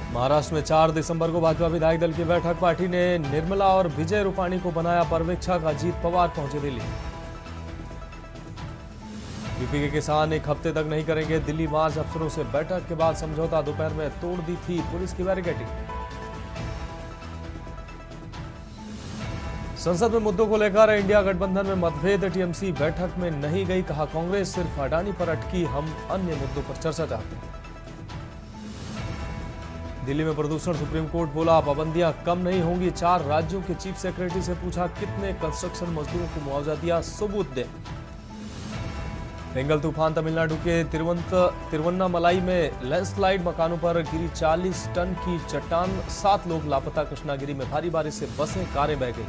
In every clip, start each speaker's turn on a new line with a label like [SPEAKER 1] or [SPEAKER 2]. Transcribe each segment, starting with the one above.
[SPEAKER 1] महाराष्ट्र में 4 दिसंबर को भाजपा विधायक दल की बैठक। पार्टी ने निर्मला और विजय रूपाणी को बनाया पर्यवेक्षक। अजीत पवार पहुंचे दिल्ली। यूपी के किसान एक हफ्ते तक नहीं करेंगे दिल्ली मार्च। अफसरों से बैठक के बाद समझौता। दोपहर में तोड़ दी थी पुलिस की बैरिकेडिंग। संसद में मुद्दों को लेकर इंडिया गठबंधन में मतभेद। टीएमसी बैठक में नहीं गई। कहा कांग्रेस सिर्फ अडानी पर अटकी, हम अन्य मुद्दों पर चर्चा चाहते हैं। दिल्ली में प्रदूषण। सुप्रीम कोर्ट बोला पाबंदियां कम नहीं होंगी। 4 राज्यों के चीफ सेक्रेटरी से पूछा कितने कंस्ट्रक्शन मजदूरों को मुआवजा दिया, सबूत दें। बेंगल तूफान। तमिलनाडु के तिरुवन्नामलाई में लैंडस्लाइड। मकानों पर गिरी 40 टन की चट्टान। 7 लोग लापता। कृष्णागिरी में भारी बारिश से बसें कारें बह गई।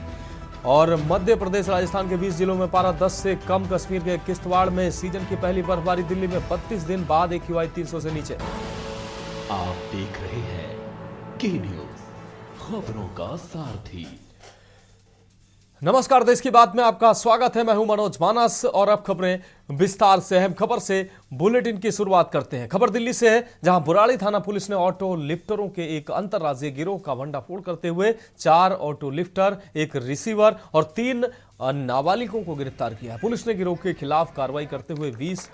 [SPEAKER 1] और मध्य प्रदेश राजस्थान के 20 जिलों में पारा 10 से कम। कश्मीर के किश्तवाड़ में सीजन की पहली बर्फबारी। दिल्ली में 32 दिन बाद AQI 300 से नीचे।
[SPEAKER 2] आप देख रहे हैं की न्यूज, खबरों का सारथी।
[SPEAKER 1] नमस्कार, देश की बात में आपका स्वागत है। मैं हूं मनोज मानस और अब खबरें विस्तार से। अहम खबर से बुलेटिन की शुरुआत करते हैं। खबर दिल्ली से है, जहां बुराड़ी थाना पुलिस ने ऑटो लिफ्टरों के एक अंतर्राज्यीय गिरोह का भंडाफोड़ करते हुए 4 ऑटो लिफ्टर, एक रिसीवर और 3 नाबालिगों को गिरफ्तार किया। पुलिस ने गिरोह के खिलाफ कार्रवाई करते हुए 20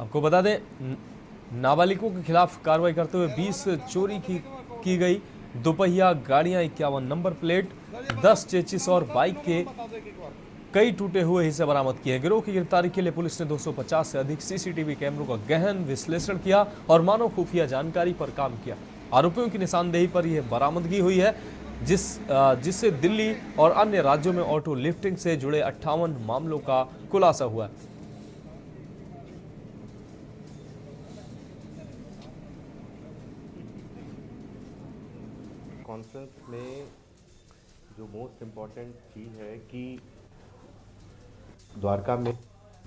[SPEAKER 1] आपको बता दें, नाबालिगों के खिलाफ कार्रवाई करते हुए 20 चोरी की गई दोपहिया गाड़ियां, 51 नंबर प्लेट, 10 चेचिस और बाइक के कई टूटे हुए हिस्से बरामद किए। गिरोह की गिरफ्तारी के लिए पुलिस ने 250 से अधिक CCTV कैमरों का गहन विश्लेषण किया और मानव खुफिया जानकारी पर काम किया। आरोपियों की निशानदेही पर यह बरामदगी हुई है, जिससे दिल्ली और अन्य राज्यों में ऑटो लिफ्टिंग से जुड़े 58 मामलों का खुलासा हुआ है।
[SPEAKER 3] कॉन्फ्रेंस में जो मोस्ट इम्पॉर्टेंट चीज़ है कि द्वारका में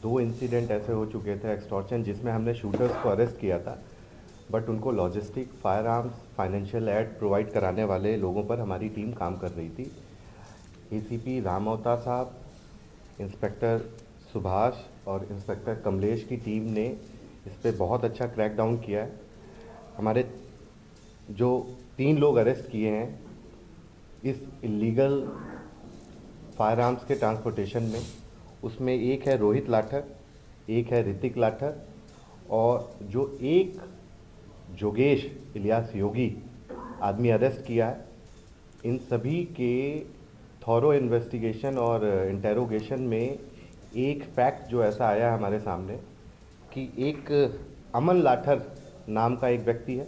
[SPEAKER 3] 2 इंसिडेंट ऐसे हो चुके थे एक्सटॉर्शन, जिसमें हमने शूटर्स को अरेस्ट किया था, बट उनको logistic, fire arms, financial aid provide कराने वाले लोगों पर हमारी टीम काम कर रही थी। ACP राम अवतार साहब, इंस्पेक्टर सुभाष और इंस्पेक्टर कमलेश की टीम ने इस पर बहुत अच्छा क्रैकडाउन किया है। हमारे जो 3 लोग अरेस्ट किए हैं इस इलीगल फायर आर्म्स के ट्रांसपोर्टेशन में, उसमें एक है रोहित लाठर, एक है ऋतिक लाठर और जो एक जोगेश इलियास योगी आदमी अरेस्ट किया है। इन सभी के थॉरो इन्वेस्टिगेशन और इंटेरोगेशन में एक फैक्ट जो ऐसा आया है हमारे सामने कि एक अमन लाठर नाम का एक व्यक्ति है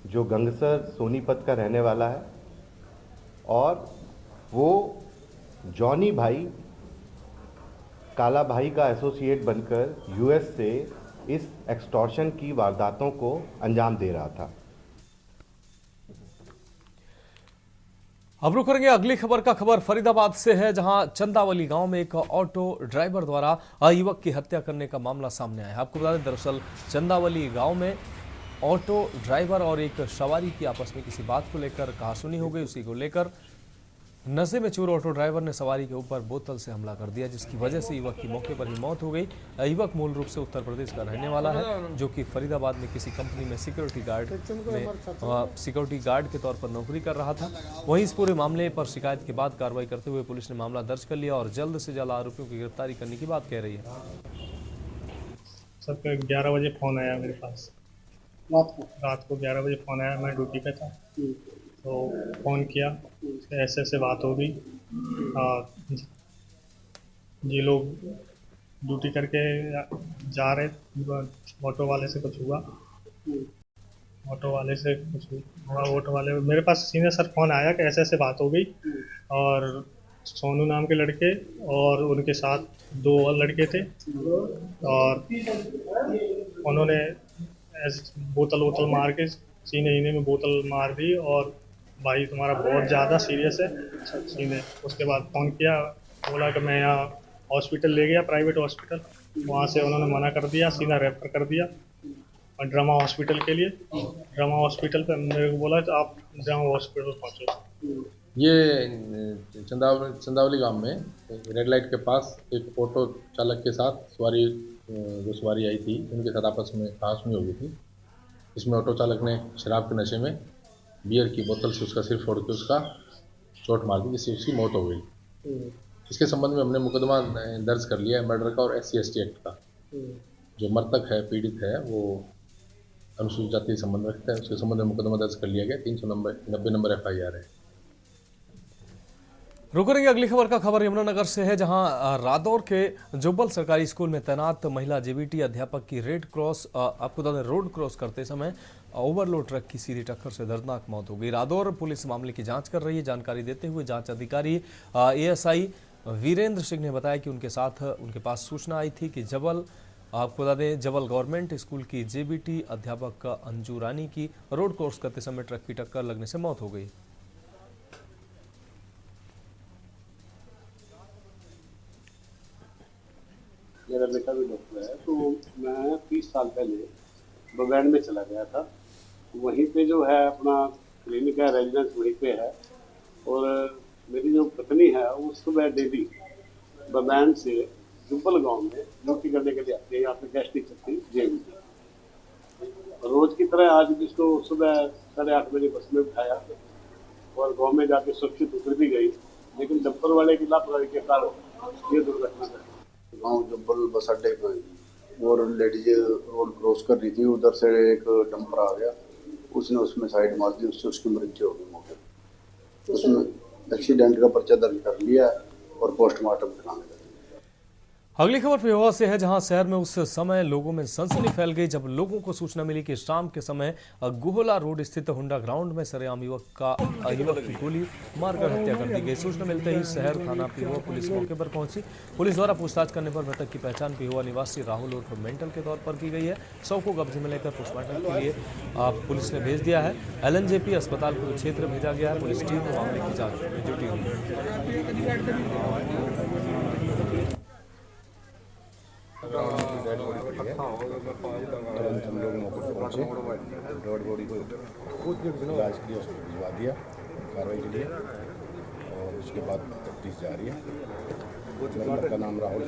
[SPEAKER 3] जो गंगसर सोनीपत का रहने वाला है और वो जॉनी भाई, काला भाई का एसोसिएट बनकर US से इस एक्सटॉर्शन की वारदातों को अंजाम दे रहा था।
[SPEAKER 1] अब रुक करेंगे अगली खबर का। खबर फरीदाबाद से है, जहां चंदावली गांव में एक ऑटो ड्राइवर द्वारा युवक की हत्या करने का मामला सामने आया है। आपको बता दें, दरअसल चंदावली गांव में ऑटो ड्राइवर और एक सवारी की आपस में किसी बात को लेकर कहासुनी हो गई। उसी को लेकर नशे में चूर ऑटो ड्राइवर ने सवारी के ऊपर बोतल से हमला कर दिया, जिसकी वजह से युवक की मौके पर ही मौत हो गई। युवक मूल रूप से उत्तर प्रदेश का रहने वाला है, जो कि फरीदाबाद में किसी कंपनी में सिक्योरिटी गार्ड के तौर पर नौकरी कर रहा था। वहीं इस पूरे मामले पर शिकायत के बाद कार्रवाई करते हुए पुलिस ने मामला दर्ज कर लिया और जल्द से जल्द आरोपियों की गिरफ्तारी करने की बात कह रही है।
[SPEAKER 4] सर 11 बजे फ़ोन आया मेरे पास, रात को 11 बजे फ़ोन आया। मैं ड्यूटी पे था तो फ़ोन किया, ऐसे ऐसे बात हो गई। ये लोग ड्यूटी करके जा रहे, ऑटो वाले से कुछ हुआ, ऑटो वाले मेरे पास सीधे सर फ़ोन आया कि ऐसे ऐसे बात हो गई। और सोनू नाम के लड़के और उनके साथ 2 और लड़के थे और उन्होंने बोतल मार के सीने में बोतल मार दी और भाई तुम्हारा बहुत ज़्यादा सीरियस है सीने। उसके बाद फ़ोन किया, बोला कि मैं यहाँ हॉस्पिटल ले गया, प्राइवेट हॉस्पिटल, वहाँ से उन्होंने मना कर दिया, सीधा रेफर कर दिया और ड्रामा हॉस्पिटल के लिए। ड्रामा हॉस्पिटल पे मेरे को बोला आप ड्रामा हॉस्पिटल पहुँचो।
[SPEAKER 5] ये चंदावली गांव में रेड लाइट के पास एक ऑटो चालक के साथ जो सवारी आई थी उनके साथ आपस में कहासुनी हो गई थी। इसमें ऑटो चालक ने शराब के नशे में बियर की बोतल से उसका सिर फोड़ के उसका चोट मार दी, जिससे उसकी मौत हो गई। इसके संबंध में हमने मुकदमा दर्ज कर लिया है मर्डर का और SC/ST एक्ट का। जो मृतक है, पीड़ित है, वो अनुसूचित जाति संबंध रखता है, उसके संबंध में मुकदमा दर्ज कर लिया गया। 390 नंबर FIR है।
[SPEAKER 1] रुक रही अगली खबर का खबर यमुनानगर से है, जहां रादौर के जुब्बल सरकारी स्कूल में तैनात महिला JBT अध्यापक की आपको बता दें रोड क्रॉस करते समय ओवरलोड ट्रक की सीधी टक्कर से दर्दनाक मौत हो गई। रादौर पुलिस मामले की जांच कर रही है। जानकारी देते हुए जांच अधिकारी ASI वीरेंद्र सिंह ने बताया कि उनके पास सूचना आई थी कि आपको बता दें जबल गवर्नमेंट स्कूल की JBT अध्यापक अंजू रानी की रोड क्रॉस करते समय ट्रक की टक्कर लगने से मौत हो गई।
[SPEAKER 6] मेरा बेटा भी डॉक्टर है, तो मैं 30 साल पहले बबैन में चला गया था। वहीं पे जो है अपना क्लिनिक है, रेजिडेंस वहीं पे है। और मेरी जो पत्नी है वो सुबह डेली बबैन से जुब्बल गांव में ड्यूटी करने के लिए आती है। यहाँ पे गेस्ट टीचर थी JBT। रोज की तरह आज भी इसको सुबह 8:30 बजे बस में उठाया और गाँव में जाके सुरक्षित उतर भी गई, लेकिन डंपर वाले की लापरवाही के कारण ये दुर्घटना घटी।
[SPEAKER 7] गाँव जुब्बल बस अड्डे पे और लेडीज रोड क्रॉस कर रही थी, उधर से एक डंपर आ गया, उसमें साइड मार दी, उससे उसकी मृत्यु हो गई मौके पर। उसमें एक्सीडेंट का पर्चा दर्ज कर लिया और पोस्टमार्टम कराने लगे।
[SPEAKER 1] अगली खबर पेहोवा से है, जहां शहर में उस समय लोगों में सनसनी फैल गई जब लोगों को सूचना मिली कि शाम के समय गोहला रोड स्थित हुंडा ग्राउंड में सरेआम युवक की गोली मारकर हत्या कर दी गई। सूचना मिलते ही शहर थाना पेहोवा पुलिस मौके पर पहुंची। पुलिस द्वारा पूछताछ करने पर मृतक की पहचान पेहोवा निवासी राहुल उर्फ मेंटल के तौर पर की गई है। शव को कब्जे में लेकर पोस्टमार्टम के लिए पुलिस ने भेज दिया है। LNJP अस्पताल को क्षेत्र भेजा गया है। पुलिस टीम मामले की जाँच में जुटी हुई है।
[SPEAKER 7] तुरंत हम लोग मौके पर पहुँचे, डेड बॉडी को इलाज के लिए भिजवा दिया कार्रवाई के लिए, और उसके बाद तफ्तीश जारी है। मृतक का नाम राहुल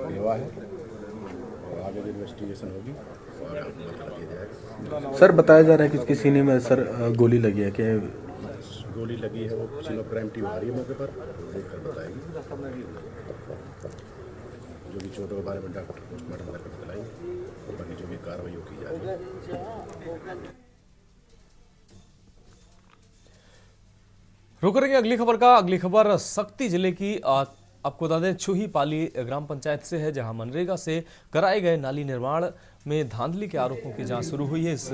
[SPEAKER 7] पेहोवा है और आगे जो इन्वेस्टिगेशन होगी
[SPEAKER 8] सर बताया जा रहा है कि इसकी सीने में सर गोली लगी है। क्या
[SPEAKER 7] गोली लगी है? वो चीनो क्राइम टीम आ रही है मौके पर, देख कर बताएगी। जो भी चोटों के बारे में डॉक्टर पोस्टमार्टम करके बताएंगे और बाकी जो भी कार्रवाई हो की जाएगी।
[SPEAKER 1] रुक रही अगली खबर शक्ति जिले की आपको बता दें छुही पाली ग्राम पंचायत से है, जहां मनरेगा से कराए गए नाली निर्माण में धांधली के आरोपों की जांच शुरू हुई है। इस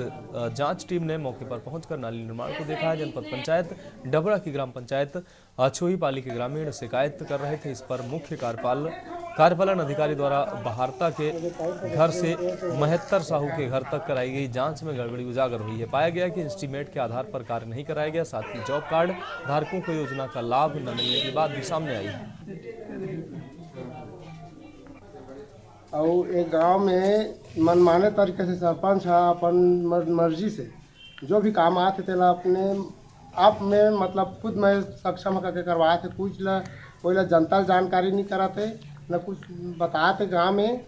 [SPEAKER 1] जांच टीम ने मौके पर पहुंचकर नाली निर्माण को देखा है। जनपद पंचायत डबरा की ग्राम पंचायत छुही पाली के ग्रामीण शिकायत कर रहे थे। इस पर मुख्य कार्यपालन अधिकारी द्वारा बहारता के घर से महत्तर साहू के घर तक कराई गई जांच में गड़बड़ी उजागर हुई है। पाया गया कि एस्टीमेट के आधार पर कार्य नहीं कराया गया। साथ ही जॉब कार्ड धारकों को योजना का लाभ न मिलने की बात भी सामने आई है।
[SPEAKER 9] और एक गांव में मनमाने तरीके से सरपंच है अपन मर्जी से जो भी काम आते थे अपने आप में मतलब खुद मैं सक्षम करके करवाए थे। कुछ कोई जनता जानकारी नहीं कराते, न कुछ बताते गांव में,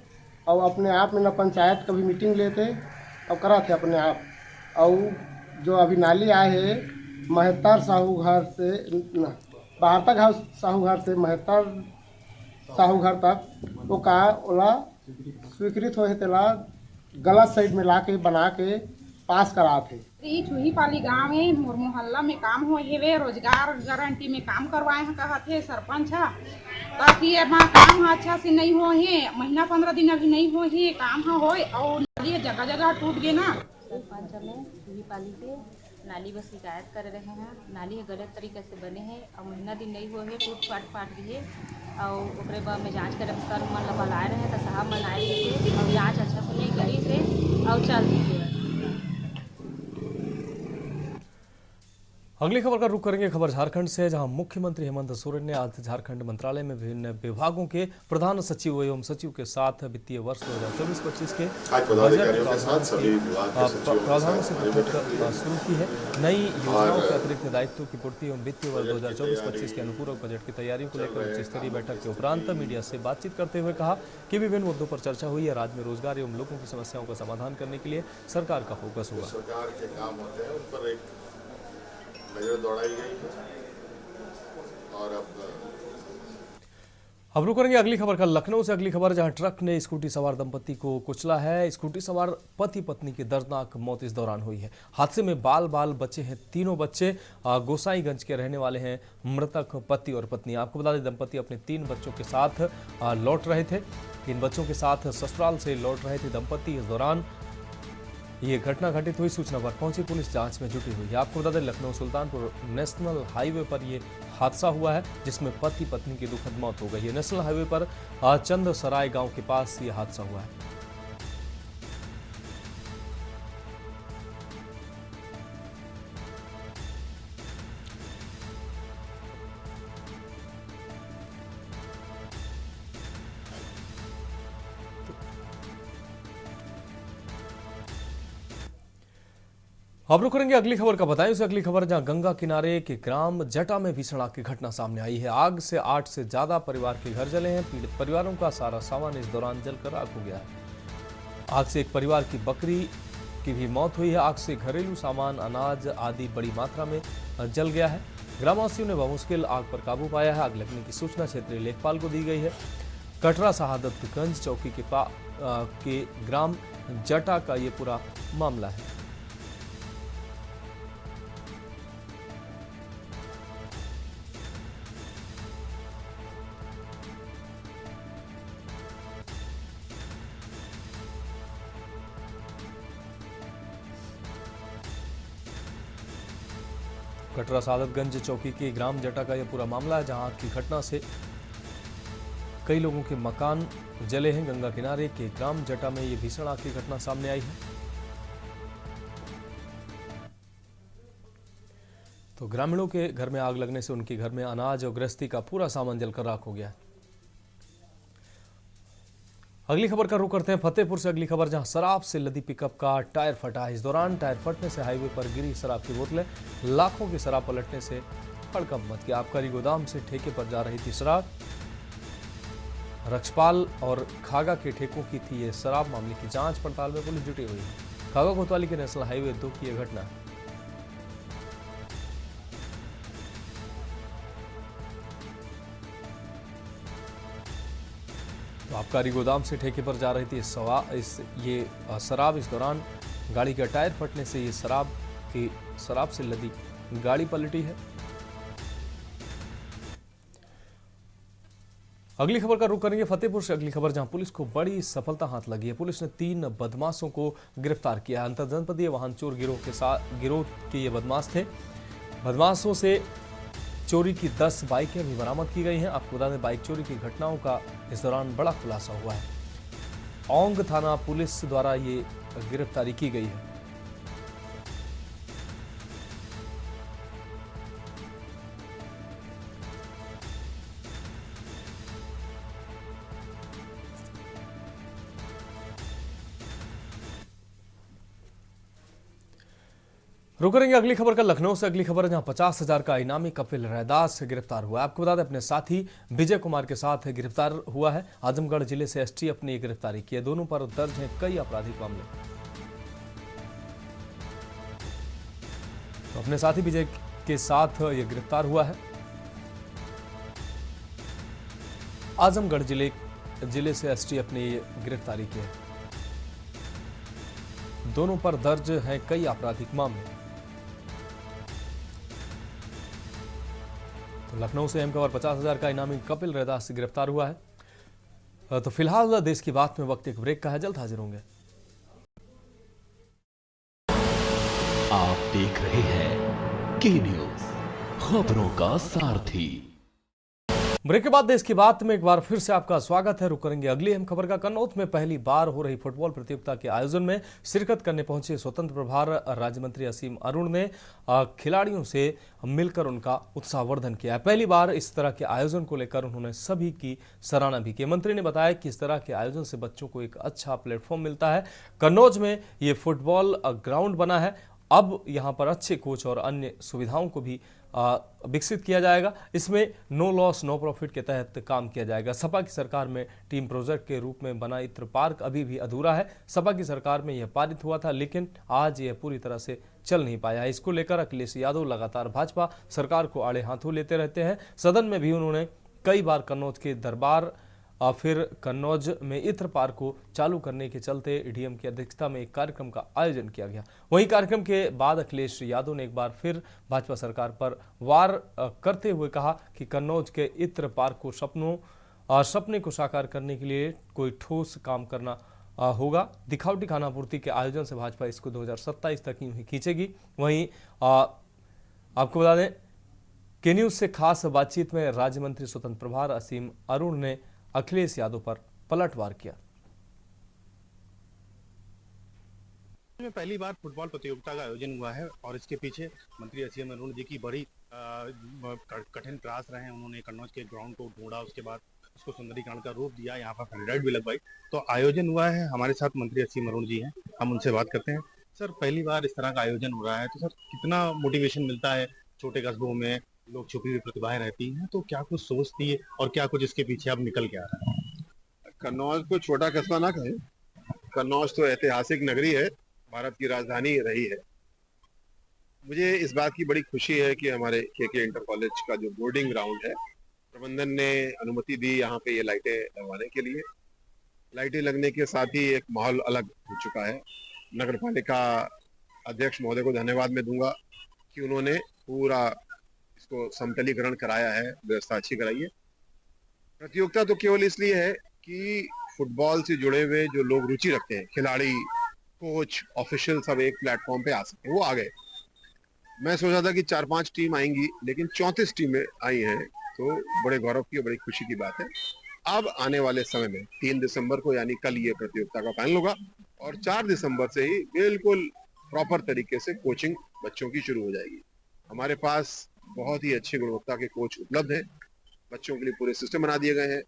[SPEAKER 9] और अपने आप में न पंचायत कभी मीटिंग लेते और कराते अपने आप। और जो अभी नाली आए है महत्तर साहू घर से बहारता घर साहू घर से महत्तर साहू घर तक वो का ओला स्वीकृत होए तेला गलत साइड में ला के बना के पास कराते।
[SPEAKER 10] छुही पाली गाँव में मोर मोहल्ला में काम हो हेवे रोजगार गारंटी में काम करवाए हैं कहते सरपंच है, ताकि काम अच्छा से नहीं हो है, महीना 15 दिन अभी नहीं हो है, काम हो और नाली जगह जगह टूट गए ना।
[SPEAKER 11] सरपंच में छुही पाली के नाली बस शिकायत कर रहे हैं। नाली गलत तरीके से बने हैं और महीना दिन नहीं हो है, टूट फाट गई है। और ओकरे बाद में जांच करे सर मन बुलाए रहे तो साहब मन आए थे और जांच अच्छा से नहीं करी से और चल दी।
[SPEAKER 1] अगली खबर का रुख करेंगे। खबर झारखंड से, जहां मुख्यमंत्री हेमंत सोरेन ने आज झारखंड मंत्रालय में विभिन्न विभागों के प्रधान सचिव एवं सचिव के साथ वित्तीय वर्ष 2024-25 के प्रावधानों से बैठक शुरू की है। नई योजनाओं के अतिरिक्त दायित्वों की पूर्ति एवं वित्तीय वर्ष 2024-25 के अनुपूरक बजट की तैयारियों को लेकर उच्च स्तरीय बैठक के उपरांत मीडिया से बातचीत करते हुए कहा कि विभिन्न मुद्दों पर चर्चा हुई है। राज्य में रोजगार एवं लोगों की समस्याओं का समाधान करने के लिए सरकार का फोकस होगा।
[SPEAKER 12] सरकार के काम होते हैं उन पर एक नजर दौड़ाई गई है। और
[SPEAKER 1] अब रुक करेंगे अगली खबर का लखनऊ से। अगली खबर, जहां ट्रक ने स्कूटी सवार दंपति को कुचला है। स्कूटी सवार पति पत्नी की दर्दनाक मौत इस दौरान हुई है। हादसे में बाल बाल बचे हैं। तीनों बच्चे गोसाईगंज के रहने वाले हैं। मृतक पति और पत्नी। आपको बता दें, दंपति अपने 3 बच्चों के साथ लौट रहे थे। 3 बच्चों के साथ ससुराल से लौट रहे थे दंपति। इस दौरान ये घटना घटित हुई। सूचना पर पहुंची पुलिस जांच में जुटी हुई है। आपको बता दें, लखनऊ सुल्तानपुर नेशनल हाईवे पर ये हादसा हुआ है, जिसमें पति पत्नी की दुखद मौत हो गई है। नेशनल हाईवे पर चंद सराय गांव के पास ये हादसा हुआ है। अब रुक करेंगे अगली खबर का। बताएं उसे अगली खबर, जहां गंगा किनारे के ग्राम जटा में भीषण आग की घटना सामने आई है। आग से 8 से ज्यादा परिवार के घर जले हैं। पीड़ित परिवारों का सारा सामान इस दौरान जलकर राख हो गया है। आग से एक परिवार की बकरी की भी मौत हुई है। आग से घरेलू सामान, अनाज आदि बड़ी मात्रा में जल गया है। ग्रामवासियों ने बमुश्किल आग पर काबू पाया है। आग लगने की सूचना क्षेत्रीय लेखपाल को दी गई है। कटरा शहादतगंज चौकी के ग्राम जटा का ये पूरा मामला है। कटरा शहादतगंज चौकी के ग्राम जटा का यह पूरा मामला है, जहां की घटना से कई लोगों के मकान जले हैं। गंगा किनारे के ग्राम जटा में यह भीषण आग की घटना सामने आई है। तो ग्रामीणों के घर में आग लगने से उनके घर में अनाज और गृहस्थी का पूरा सामान जलकर राख हो गया है। अगली खबर का रुख करते हैं फतेहपुर से। अगली खबर, जहां शराब से लदी पिकअप का टायर फटा है। इस दौरान टायर फटने से हाईवे पर गिरी शराब की बोतलें। लाखों की शराब पलटने से हड़कंप मच गया। आबकारी गोदाम से ठेके पर जा रही थी शराब। रक्षपाल और खागा के ठेकों की थी ये शराब। मामले की जांच पड़ताल में पुलिस जुटी हुई है। खागा कोतवाली के नेशनल हाईवे 2 की यह घटना है। तो आबकारी गोदाम से ठेके पर जा रही थी ये शराब। इस दौरान गाड़ी का टायर फटने से ये शराब से लदी गाड़ी पलटी है। अगली खबर का रुख करेंगे फतेहपुर से। अगली खबर, जहां पुलिस को बड़ी सफलता हाथ लगी है। पुलिस ने 3 बदमाशों को गिरफ्तार किया। अंतरजनपदीय वाहन चोर गिरोह के ये बदमाश थे। बदमाशों से चोरी की 10 बाइकें भी बरामद की गई हैं। आपको बता दें, बाइक चोरी की घटनाओं का इस दौरान बड़ा खुलासा हुआ है। औंग थाना पुलिस द्वारा ये गिरफ्तारी की गई है। रुक करेंगे अगली खबर का लखनऊ से। अगली खबर, जहां 50,000 का इनामी कपिल रैदास गिरफ्तार हुआ है। आपको बता दें, अपने साथी विजय कुमार के साथ गिरफ्तार हुआ है। आजमगढ़ जिले से एसटीएफ ने गिरफ्तारी की है। दोनों पर दर्ज हैं कई आपराधिक मामले। तो अपने साथी विजय के साथ ये गिरफ्तार हुआ है। आजमगढ़ जिले से एसटीएफ ने ये गिरफ्तारी की है। दोनों पर दर्ज हैं कई आपराधिक मामले। तो लखनऊ से अहम खबर, 50,000 का इनामी कपिल रैदास से गिरफ्तार हुआ है। तो फिलहाल देश की बात में वक्त एक ब्रेक का है। जल्द हाजिर होंगे।
[SPEAKER 2] आप देख रहे हैं की न्यूज, खबरों का सारथी।
[SPEAKER 1] ब्रेक के बाद देश की बात में एक बार फिर से आपका स्वागत है। रुक करेंगे अगली अहम खबर का। कन्नौज में पहली बार हो रही फुटबॉल प्रतियोगिता के आयोजन में शिरकत करने पहुंचे स्वतंत्र प्रभार राज्य मंत्री असीम अरुण ने खिलाड़ियों से मिलकर उनका उत्साहवर्धन किया है। पहली बार इस तरह के आयोजन को लेकर उन्होंने सभी की सराहना भी की। मंत्री ने बताया कि इस तरह के आयोजन से बच्चों को एक अच्छा प्लेटफॉर्म मिलता है। कन्नौज में ये फुटबॉल ग्राउंड बना है, अब यहाँ पर अच्छे कोच और अन्य सुविधाओं को भी विकसित किया जाएगा। इसमें नो लॉस नो प्रॉफिट के तहत काम किया जाएगा। सपा की सरकार में टीम प्रोजेक्ट के रूप में बना इत्र पार्क अभी भी अधूरा है। सपा की सरकार में यह पारित हुआ था, लेकिन आज यह पूरी तरह से चल नहीं पाया है। इसको लेकर अखिलेश यादव लगातार भाजपा सरकार को आड़े हाथों लेते रहते हैं। सदन में भी उन्होंने कई बार कन्नौज के दरबार फिर कन्नौज में इत्र पार्क को चालू करने के चलते डीएम की अध्यक्षता में एक कार्यक्रम का आयोजन किया गया। वहीं कार्यक्रम के बाद अखिलेश यादव ने एक बार फिर भाजपा सरकार पर वार करते हुए कहा कि कन्नौज के इत्र पार्क को सपने को साकार करने के लिए कोई ठोस काम करना होगा। दिखावटी खानापूर्ति के आयोजन से भाजपा इसको 2027 तक यूं ही खींचेगी। वहीं आपको बता दें के न्यूज से खास बातचीत में राज्य मंत्री स्वतंत्र प्रभार असीम अरुण ने अखिलेश यादव पर पलटवार किया।
[SPEAKER 13] में पहली बार फुटबॉल प्रतियोगिता का आयोजन हुआ है और इसके पीछे मंत्री असीम अरुण जी की बड़ी कठिन प्रयास रहे हैं। उन्होंने कन्नौज के ग्राउंड को ढूंढा, उसके बाद उसको सुंदरीकरण का रूप दिया, यहाँ पर फंडाइट भी लगवाई, तो आयोजन हुआ है। हमारे साथ मंत्री असीम अरुण जी हैं, हम उनसे बात करते हैं। सर, पहली बार इस तरह का आयोजन हो रहा है, तो सर कितना मोटिवेशन मिलता है? छोटे कस्बों में लोग छुपी हुई प्रतिभाएं रहती हैं, तो क्या कुछ सोचती है और क्या कुछ इसके पीछे अब निकल के आ रहा है?
[SPEAKER 14] कन्नौज को छोटा कस्बा ना कहें, कन्नौज तो ऐतिहासिक नगरी है, भारत की राजधानी रही है। मुझे इस बात की बड़ी खुशी है कि हमारे के इंटर कॉलेज का जो बोर्डिंग ग्राउंड है, प्रबंधन ने अनुमति दी यहाँ पे ये लाइटें लगवाने के लिए। लाइटें लगने के साथ ही एक माहौल अलग हो चुका है। नगर पालिका अध्यक्ष महोदय को धन्यवाद मैं दूंगा कि उन्होंने पूरा इसको समतलीकरण कराया है, व्यवस्था अच्छी कराई है। प्रतियोगिता तो केवल इसलिए है कि फुटबॉल से जुड़े हुए जो लोग रुचि रखते हैं, खिलाड़ी, कोच, ऑफिशियल, सब एक प्लेटफॉर्म पे आ सकते हैं। वो आ गए। मैं सोचा था कि 4-5 टीम आएंगी, लेकिन 34 टीमें आई हैं, तो बड़े गौरव की और बड़ी खुशी की बात है। अब आने वाले समय में 3 दिसंबर को यानी कल ये प्रतियोगिता का फाइनल होगा और 4 दिसंबर से ही बिल्कुल प्रॉपर तरीके से कोचिंग बच्चों की शुरू हो जाएगी। हमारे पास बहुत ही अच्छी गुणवत्ता के कोच उपलब्ध हैं। बच्चों के लिए पूरे सिस्टम बना दिए गए हैं।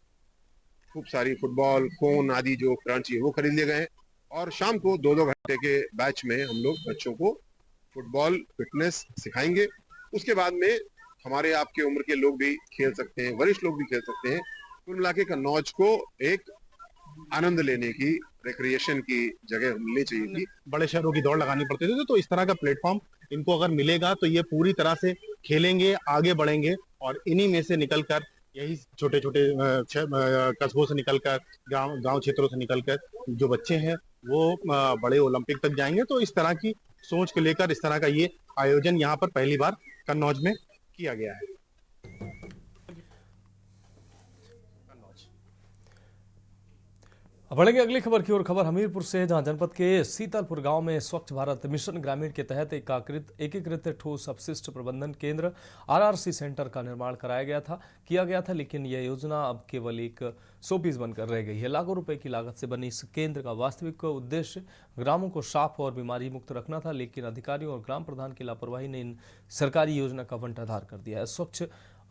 [SPEAKER 14] खूब सारी फुटबॉल, कोन आदि जो उपकरण चाहिए वो खरीद लिए गए हैं और शाम को 2-2 घंटे के बैच में हम लोग बच्चों को फुटबॉल फिटनेस सिखाएंगे। उसके बाद में हमारे आपके उम्र के लोग भी खेल सकते हैं, वरिष्ठ लोग भी खेल सकते हैं। कुल मिला के कन्नौज को एक आनंद लेने की, रिक्रिएशन की जगह मिलनी चाहिए।
[SPEAKER 13] बड़े शहरों की दौड़ लगानी पड़ती थी, तो इस तरह का प्लेटफॉर्म इनको अगर मिलेगा तो ये पूरी तरह से खेलेंगे, आगे बढ़ेंगे और इन्हीं में से निकलकर, यही छोटे छोटे कस्बों से निकलकर, गांव क्षेत्रों से निकलकर जो बच्चे हैं वो बड़े ओलंपिक तक जाएंगे। तो इस तरह की सोच को लेकर इस तरह का ये आयोजन यहाँ पर पहली बार कन्नौज में किया गया है।
[SPEAKER 1] बढ़ेंगे अगली खबर की ओर। खबर हमीरपुर से, जहां जनपद के सीतलपुर गांव में स्वच्छ भारत मिशन ग्रामीण के तहत एकीकृत ठोस अपशिष्ट प्रबंधन केंद्र आरआरसी सेंटर का निर्माण किया गया था, लेकिन यह योजना अब केवल एक शोपीस बनकर रह गई है। लाखों रुपए की लागत से बनी इस केंद्र का वास्तविक उद्देश्य ग्रामों को साफ और बीमारी मुक्त रखना था, लेकिन अधिकारियों और ग्राम प्रधान की लापरवाही ने इन सरकारी योजना का बंटाधार कर दिया है। स्वच्छ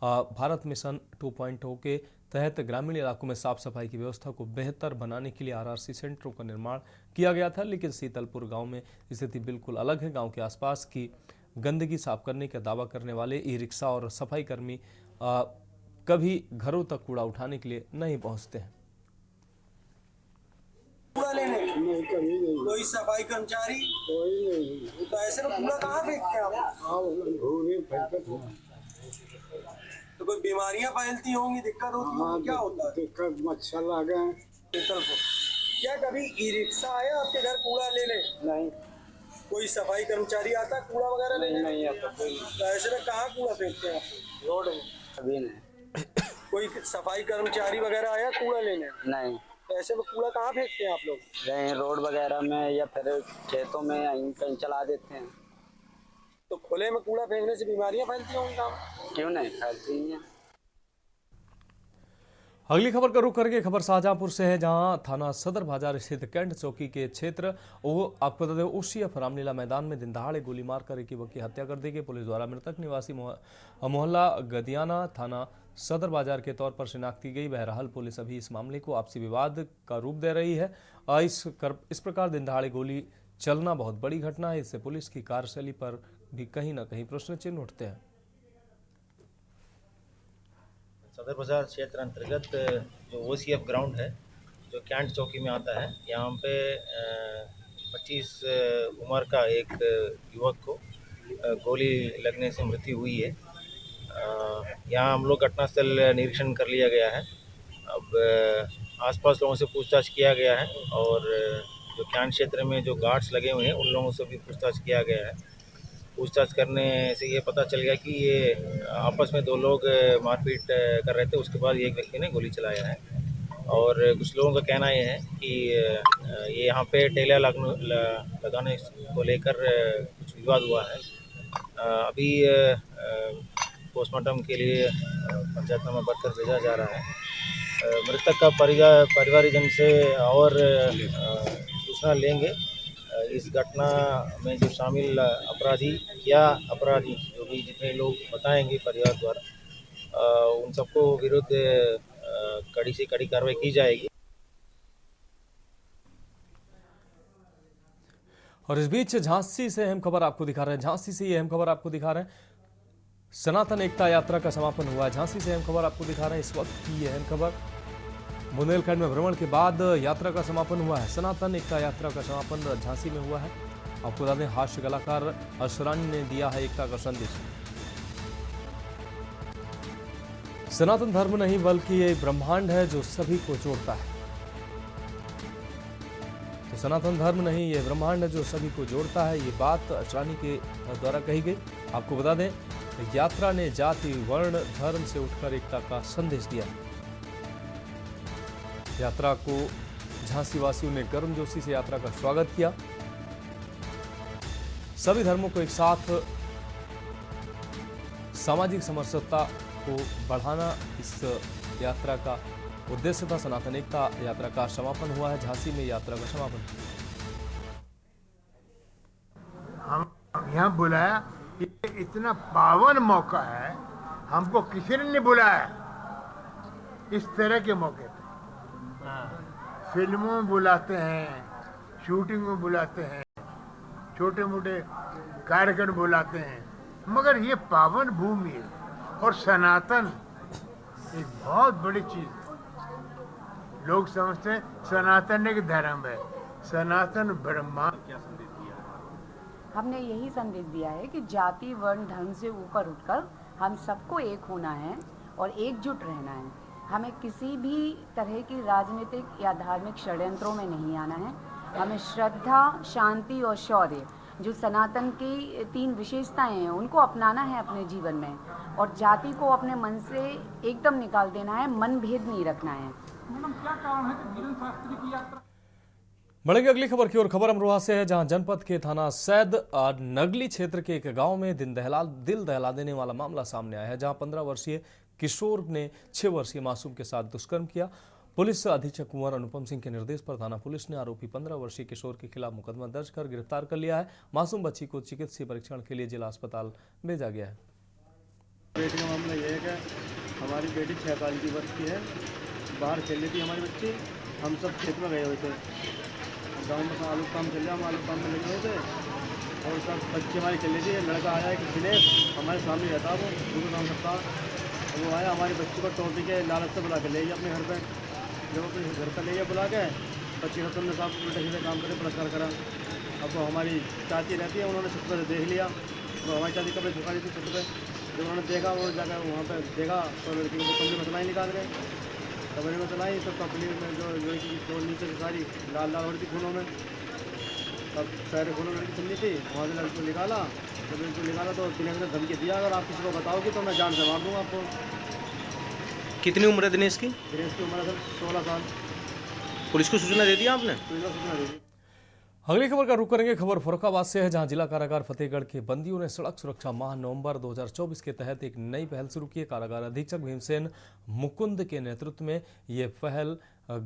[SPEAKER 1] भारत मिशन 2.0 के तहत ग्रामीण इलाकों में साफ सफाई की व्यवस्था को बेहतर बनाने के लिए आरआरसी सेंटरों का निर्माण किया गया था, लेकिन सीतलपुर गांव में स्थिति बिल्कुल अलग है। गांव के आसपास की गंदगी साफ करने का दावा करने वाले ई रिक्शा और सफाई कर्मी कभी घरों तक कूड़ा उठाने के लिए नहीं पहुंचते हैं।
[SPEAKER 15] कूड़ा लेने कोई सफाई कर्मचारी कोई नहीं, तो ऐसे में कूड़ा कहाँ फेंकते हैं आप? तो कोई बीमारियां फैलती होंगी, दिक्कत होती होगी, क्या होता है?
[SPEAKER 16] दिक्कत मच्छर आ गए।
[SPEAKER 15] क्या कभी ई रिक्शा आया आपके घर कूड़ा लेने?
[SPEAKER 16] नहीं।
[SPEAKER 15] कोई सफाई कर्मचारी आता है कूड़ा वगैरह लेने?
[SPEAKER 16] नहीं आता कोई।
[SPEAKER 15] तो ऐसे में कहाँ कूड़ा फेंकते हैं आप?
[SPEAKER 16] रोड में। अभी नहीं।
[SPEAKER 15] कोई सफाई कर्मचारी वगैरह आया कूड़ा लेने?
[SPEAKER 16] नहीं।
[SPEAKER 15] तो ऐसे में कूड़ा कहाँ फेंकते हैं आप लोग?
[SPEAKER 16] कहीं रोड वगैरह में या फिर खेतों में कहीं चला देते हैं।
[SPEAKER 15] तो खुले में कूड़ा फेंकने से बीमारियां फैलती होंगी?
[SPEAKER 16] क्यों नहीं फैलती हैं।
[SPEAKER 1] अगली खबर का रुख करके खबर शाहजहांपुर से है, जहां थाना सदर बाजार स्थित कैंट चौकी के क्षेत्र आपको बता दें OCF रामलीला मैदान में दिन दहाड़े गोली मारकर एक युवक की हत्या कर दी गई। पुलिस द्वारा मृतक निवासी मोहल्ला गदियाना थाना सदर बाजार के तौर पर शिनाख्त की गई। बहरहाल पुलिस अभी इस मामले को आपसी विवाद का रूप दे रही है। इस प्रकार दिन दहाड़े गोली चलना बहुत बड़ी घटना है। इससे पुलिस की कार्यशैली पर भी कहीं ना कहीं प्रश्न चिन्ह उठते हैं।
[SPEAKER 17] सदर बाजार क्षेत्र अंतर्गत जो OCF ग्राउंड है, जो कैंट चौकी में आता है, यहाँ पे 25 उम्र का एक युवक को गोली लगने से मृत्यु हुई है। यहाँ हम लोग घटनास्थल निरीक्षण कर लिया गया है। अब आसपास लोगों से पूछताछ किया गया है और जो कैंट क्षेत्र में जो गार्ड्स लगे हुए हैं उन लोगों से भी पूछताछ किया गया है। पूछताछ करने से ये पता चल गया कि ये आपस में दो लोग मारपीट कर रहे थे। उसके बाद एक व्यक्ति ने गोली चलाया है और कुछ लोगों का कहना ये है कि ये यहाँ पे ठेला लगाने को लेकर कुछ विवाद हुआ है। अभी पोस्टमार्टम के लिए पंचायतनामा भरकर भेजा जा रहा है। मृतक का परिवारजन से और सूचना लेंगे। इस घटना में जो शामिल अपराधी या अपराधी जो भी जितने लोग बताएंगे परिवार द्वारा, उन सबको विरुद्ध कड़ी से कड़ी कार्रवाई की जाएगी।
[SPEAKER 1] और इस बीच झांसी से अहम खबर आपको दिखा रहे हैं। झांसी से ये अहम खबर आपको दिखा रहे हैं, सनातन एकता यात्रा का समापन हुआ है। झांसी से अहम खबर आपको दिखा रहे हैं इस वक्त की अहम खबर। बुंदेलखंड में भ्रमण के बाद यात्रा का समापन हुआ है। सनातन एकता यात्रा का समापन झांसी में हुआ है। आपको बता दें, हास्य कलाकार असरानी ने दिया है एकता का संदेश। सनातन धर्म नहीं बल्कि ये ब्रह्मांड है जो सभी को जोड़ता है। तो सनातन धर्म नहीं, ये ब्रह्मांड है जो सभी को जोड़ता है। ये बात असरानी के द्वारा कही गई। आपको बता दें, यात्रा ने जाति वर्ण धर्म से उठकर एकता का संदेश दिया। यात्रा को झांसी वासियों ने गर्मजोशी से यात्रा का स्वागत किया। सभी धर्मों को एक साथ सामाजिक समरसता को बढ़ाना इस यात्रा का उद्देश्य था। सनातन एकता यात्रा का समापन हुआ है। झांसी में यात्रा का समापन।
[SPEAKER 18] हम यहाँ बुलाया, इतना पावन मौका है, हमको किसी ने नहीं बुलाया इस तरह के मौके पे। फिल्मों में बुलाते हैं, शूटिंग में बुलाते हैं, छोटे मोटे कार्यक्रम बुलाते हैं, मगर ये पावन भूमि है और सनातन एक बहुत बड़ी चीज है। लोग समझते हैं सनातन एक धर्म है, सनातन ब्रह्मांड। क्या संदेश दिया है?
[SPEAKER 19] हमने यही संदेश दिया है कि जाति वर्ण धर्म से ऊपर उठकर हम सबको एक होना है और एकजुट रहना है। हमें किसी भी तरह की राजनीतिक या धार्मिक षड्यंत्रों में नहीं आना है। हमें श्रद्धा, शांति और शौर्य, जो सनातन की 3 विशेषताएं हैं, उनको अपनाना है अपने जीवन में और जाति को अपने मन से एकदम निकाल देना है, मन भेद नहीं रखना है।
[SPEAKER 18] मैडम, क्या कारण है कि वीरेंद्र शास्त्री की यात्रा?
[SPEAKER 1] बढ़ेंगे अगली खबर की ओर। खबर अमरोहा से है, जहां जनपद के थाना सैद और नगली क्षेत्र के एक गांव में दिल दहला देने वाला मामला सामने आया है, जहां 15 वर्षीय किशोर ने 6 वर्षीय मासूम के साथ दुष्कर्म किया। पुलिस अधीक्षक कुंवर अनुपम सिंह के निर्देश पर थाना पुलिस ने आरोपी 15 वर्षीय किशोर के खिलाफ मुकदमा दर्ज कर गिरफ्तार कर लिया है। मासूम बच्ची को चिकित्सीय परीक्षण के लिए जिला अस्पताल भेजा गया है।
[SPEAKER 20] बेटी का मामला यह है कि हमारी बेटी 46 वर्ष की है, बाहर खेल रही थी हमारी बच्ची। हम सब खेत में गए हुए थे, गाँव में आलू काम चल रहा, हम आलू काम में लगे हुए थे और सब बच्चे हमारी खेल रही थी। लड़का आया कि दिनेश हमारे सामने रहता, वो सुबह काम करता, वो आया हमारी बच्ची को टोपी के लालच से बुला के ले गया अपने घर पे। जब अपने घर पर ले गया बुला के, बच्ची खत्म ने साहब उल्टे सीधे काम करे, पुरस्कार करा। अब वो हमारी चाची रहती है, उन्होंने छत पर देख लिया, तो हमारी चाची कपड़े झुका दी थी छत पर। जब उन्होंने देखा, वो जाकर वहाँ पर देखा तो लड़की को कमरे में चलाई निकाल गए। कमरे में चलाई तो कपड़े में जो लड़की की जो नीचे से सारी लाल लाल हो रही थी खूनों में, तब सारे खूनों में लड़की चलनी थी। वहाँ से लड़की को निकाला, जब लड़की को निकाला तो दिनेश ने धमकी दिया, अगर आप किसी को बताओगे तो मैं जान से मार दूँगा आपको।
[SPEAKER 8] कितनी उम्र है दिनेश की?
[SPEAKER 20] दिनेश की उम्र है सर 16 साल।
[SPEAKER 8] पुलिस को सूचना दे दी आपने?
[SPEAKER 20] पुलिस को सूचना दे दी।
[SPEAKER 1] अगली खबर का रुख करेंगे। खबर फर्रुखाबाद से है, जहां जिला कारागार फतेहगढ़ के बंदियों ने सड़क सुरक्षा माह नवंबर 2024 के तहत एक नई पहल शुरू की है। कारागार अधीक्षक भीमसेन मुकुंद के नेतृत्व में ये पहल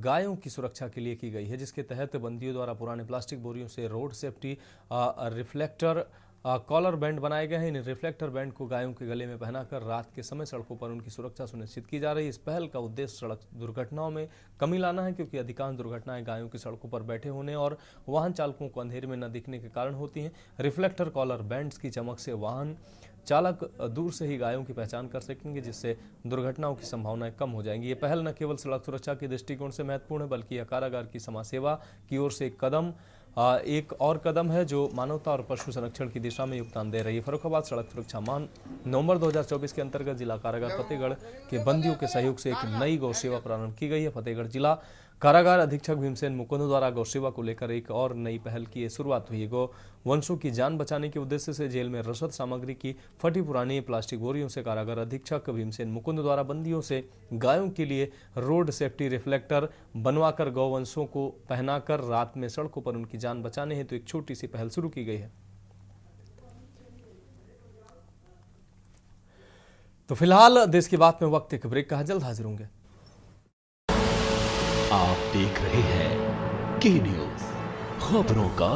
[SPEAKER 1] गायों की सुरक्षा के लिए की गई है, जिसके तहत बंदियों द्वारा पुराने प्लास्टिक बोरियों से road safety reflector collar band बनाए गए हैं। इन रिफ्लेक्टर बैंड को गायों के गले में पहनाकर रात के समय सड़कों पर उनकी सुरक्षा सुनिश्चित की जा रही है। इस पहल का उद्देश्य सड़क दुर्घटनाओं में कमी लाना है, क्योंकि अधिकांश दुर्घटनाएं गायों की सड़कों पर बैठे होने और वाहन चालकों को अंधेरे में न दिखने के कारण होती हैं। रिफ्लेक्टर कॉलर बैंड्स की चमक से वाहन चालक दूर से ही गायों की पहचान कर सकेंगे, जिससे दुर्घटनाओं की संभावनाएं कम हो जाएंगी। ये पहल न केवल सड़क सुरक्षा के दृष्टिकोण से महत्वपूर्ण है, बल्कि यह कारागार की समाज सेवा की ओर से एक और कदम है, जो मानवता और पशु संरक्षण की दिशा में योगदान दे रही है। फर्रुखाबाद सड़क सुरक्षा माह नवंबर 2024 के अंतर्गत जिला कारागार फतेहगढ़ के बंदियों के सहयोग से एक नई गौ सेवा प्रारंभ की गई है। फतेहगढ़ जिला कारागार अधीक्षक भीमसेन मुकुंद द्वारा गौ सेवा को लेकर एक और नई पहल की शुरुआत हुई है। गौ वंशों की जान बचाने के उद्देश्य से जेल में रसद सामग्री की फटी पुरानी प्लास्टिक बोरियों से कारागार अधीक्षक भीमसेन मुकुंद द्वारा बंदियों से गायों के लिए रोड सेफ्टी रिफ्लेक्टर बनवाकर गौ वंशों को पहनाकर रात में सड़कों पर उनकी जान बचाने हेतु एक छोटी सी पहल शुरू की गई है। तो फिलहाल देश की बात में वक्त एक ब्रेक का है, जल्द हाजिर होंगे।
[SPEAKER 2] आप देख रहे हैं के न्यूज, खबरों का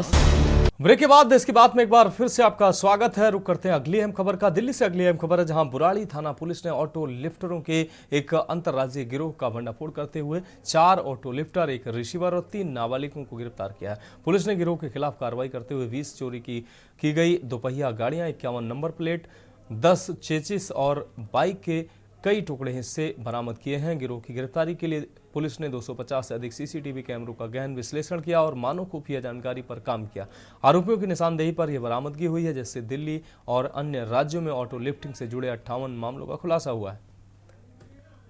[SPEAKER 1] ब्रेक के बाद देश की बात में एक बार फिर से आपका स्वागत है। रुक करते हैं अगली अहम खबर का। दिल्ली से अगली अहम खबर है, जहां बुराड़ी थाना पुलिस ने ऑटो लिफ्टरों के एक अंतर्राज्यीय गिरोह का भंडाफोड़ करते हुए 4 ऑटो लिफ्टर, एक रिसीवर और 3 नाबालिगों को गिरफ्तार किया है। पुलिस ने गिरोह के खिलाफ कार्रवाई करते हुए 20 चोरी की गई दोपहिया गाड़ियां, 51 नंबर प्लेट, 10 चेचिस और बाइक के कई टुकड़े हिस्से बरामद किए हैं। गिरोह की गिरफ्तारी के लिए पुलिस ने 250 से अधिक सीसीटीवी कैमरों का गहन विश्लेषण किया और मानव खुफिया जानकारी पर काम किया। आरोपियों की निशानदेही पर यह बरामदगी हुई है, जिससे दिल्ली और अन्य राज्यों में ऑटो लिफ्टिंग से जुड़े 58 मामलों का खुलासा हुआ है।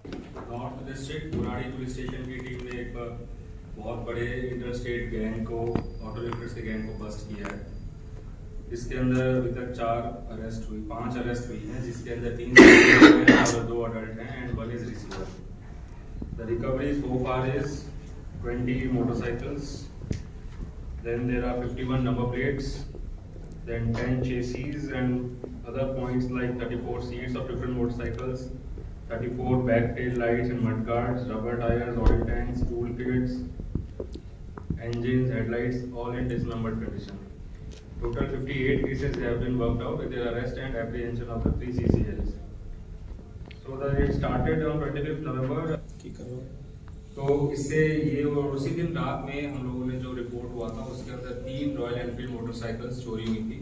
[SPEAKER 21] North district Burari police station की टीम ने एक बहुत बड़े इंटरस्टेट गैंग को, ऑटो लिफ्टर्स के गैंग को बस्ट किया है। इसके अंदर अभी तक 5 अरेस्ट हुई हैं, जिसके अंदर 3 और 2 अडल्ट हैं and 1 is receiver. The recovery so far is 20 motorcycles, then there are 51 number plates, then 10 chassis and other points like 34 seats of different motorcycles, 34 back tail lights and mud guards, rubber tires, oil tanks, tool kits, engines, headlights, all in dismembered condition. Total 58 cases have been worked out with their arrest and apprehension of the 3 CCLs. So that it started on 25th November. तो इससे ये और उसी दिन रात में हम लोगों ने जो रिपोर्ट हुआ था उसके अंदर 3 रॉयल एनफील्ड मोटरसाइकिल्स चोरी हुई थी।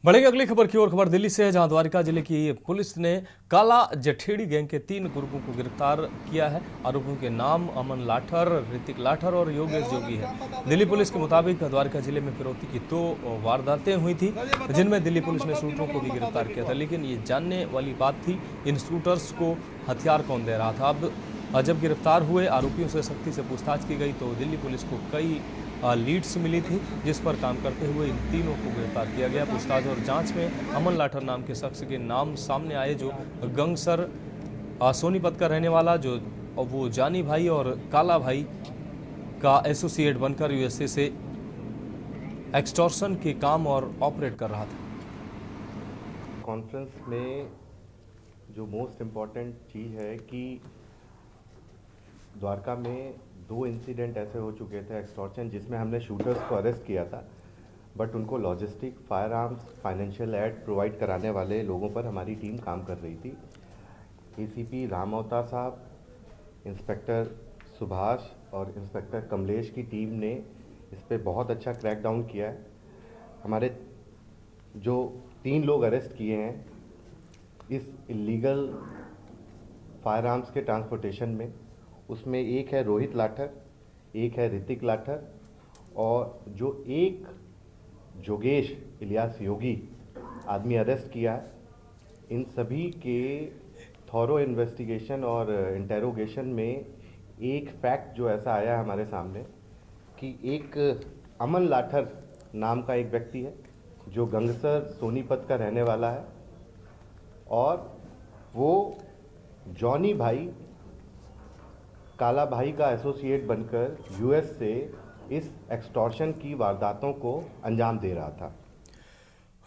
[SPEAKER 1] बढ़ेंगे अगली खबर की ओर। खबर दिल्ली से है, जहां द्वारिका जिले की पुलिस ने काला जठेड़ी गैंग के 3 गुर्गों को गिरफ्तार किया है। आरोपियों के नाम अमन लाठर, ऋतिक लाठर और योगेश जोगी है। दिल्ली पुलिस के मुताबिक द्वारिका जिले में फिरौती की 2 वारदातें हुई थी, जिनमें दिल्ली पुलिस ने शूटरों को भी गिरफ्तार किया था। लेकिन ये जानने वाली बात थी इन शूटर्स को हथियार कौन दे रहा था। अब जब गिरफ्तार हुए आरोपियों से सख्ती से पूछताछ की गई तो दिल्ली पुलिस को कई लीड्स मिली थी, जिस पर काम करते हुए इन तीनों को गिरफ्तार किया गया। पूछताछ और जांच में अमन लाठर नाम के शख्स के नाम सामने आए, जो गंगसर सोनीपत का रहने वाला, जो वो जानी भाई और काला भाई का एसोसिएट बनकर यूएसए से एक्सटॉर्शन के काम और ऑपरेट कर रहा था।
[SPEAKER 3] कॉन्फ्रेंस में जो मोस्ट इम्पॉर्टेंट चीज़ है कि द्वारका में 2 इंसिडेंट ऐसे हो चुके थे एक्सटॉर्शन, जिसमें हमने शूटर्स को अरेस्ट किया था, बट उनको logistic, fire arms, financial aid provide कराने वाले लोगों पर हमारी टीम काम कर रही थी। एसीपी रामवता साहब, इंस्पेक्टर सुभाष और इंस्पेक्टर कमलेश की टीम ने इस पर बहुत अच्छा क्रैकडाउन किया है। हमारे जो 3 लोग अरेस्ट किए हैं इस इलीगल फायर आर्म्स के ट्रांसपोर्टेशन में, उसमें एक है रोहित लाठर, एक है ऋतिक लाठर और जो एक जोगेश इलियास योगी आदमी अरेस्ट किया है। इन सभी के थॉरो इन्वेस्टिगेशन और इंटेरोगेशन में एक फैक्ट जो ऐसा आया है हमारे सामने कि एक अमन लाठर नाम का एक व्यक्ति है जो गंगसर सोनीपत का रहने वाला है और वो जॉनी भाई, काला भाई का एसोसिएट बनकर यूएस से इस एक्सटॉर्शन की वारदातों को अंजाम दे रहा था।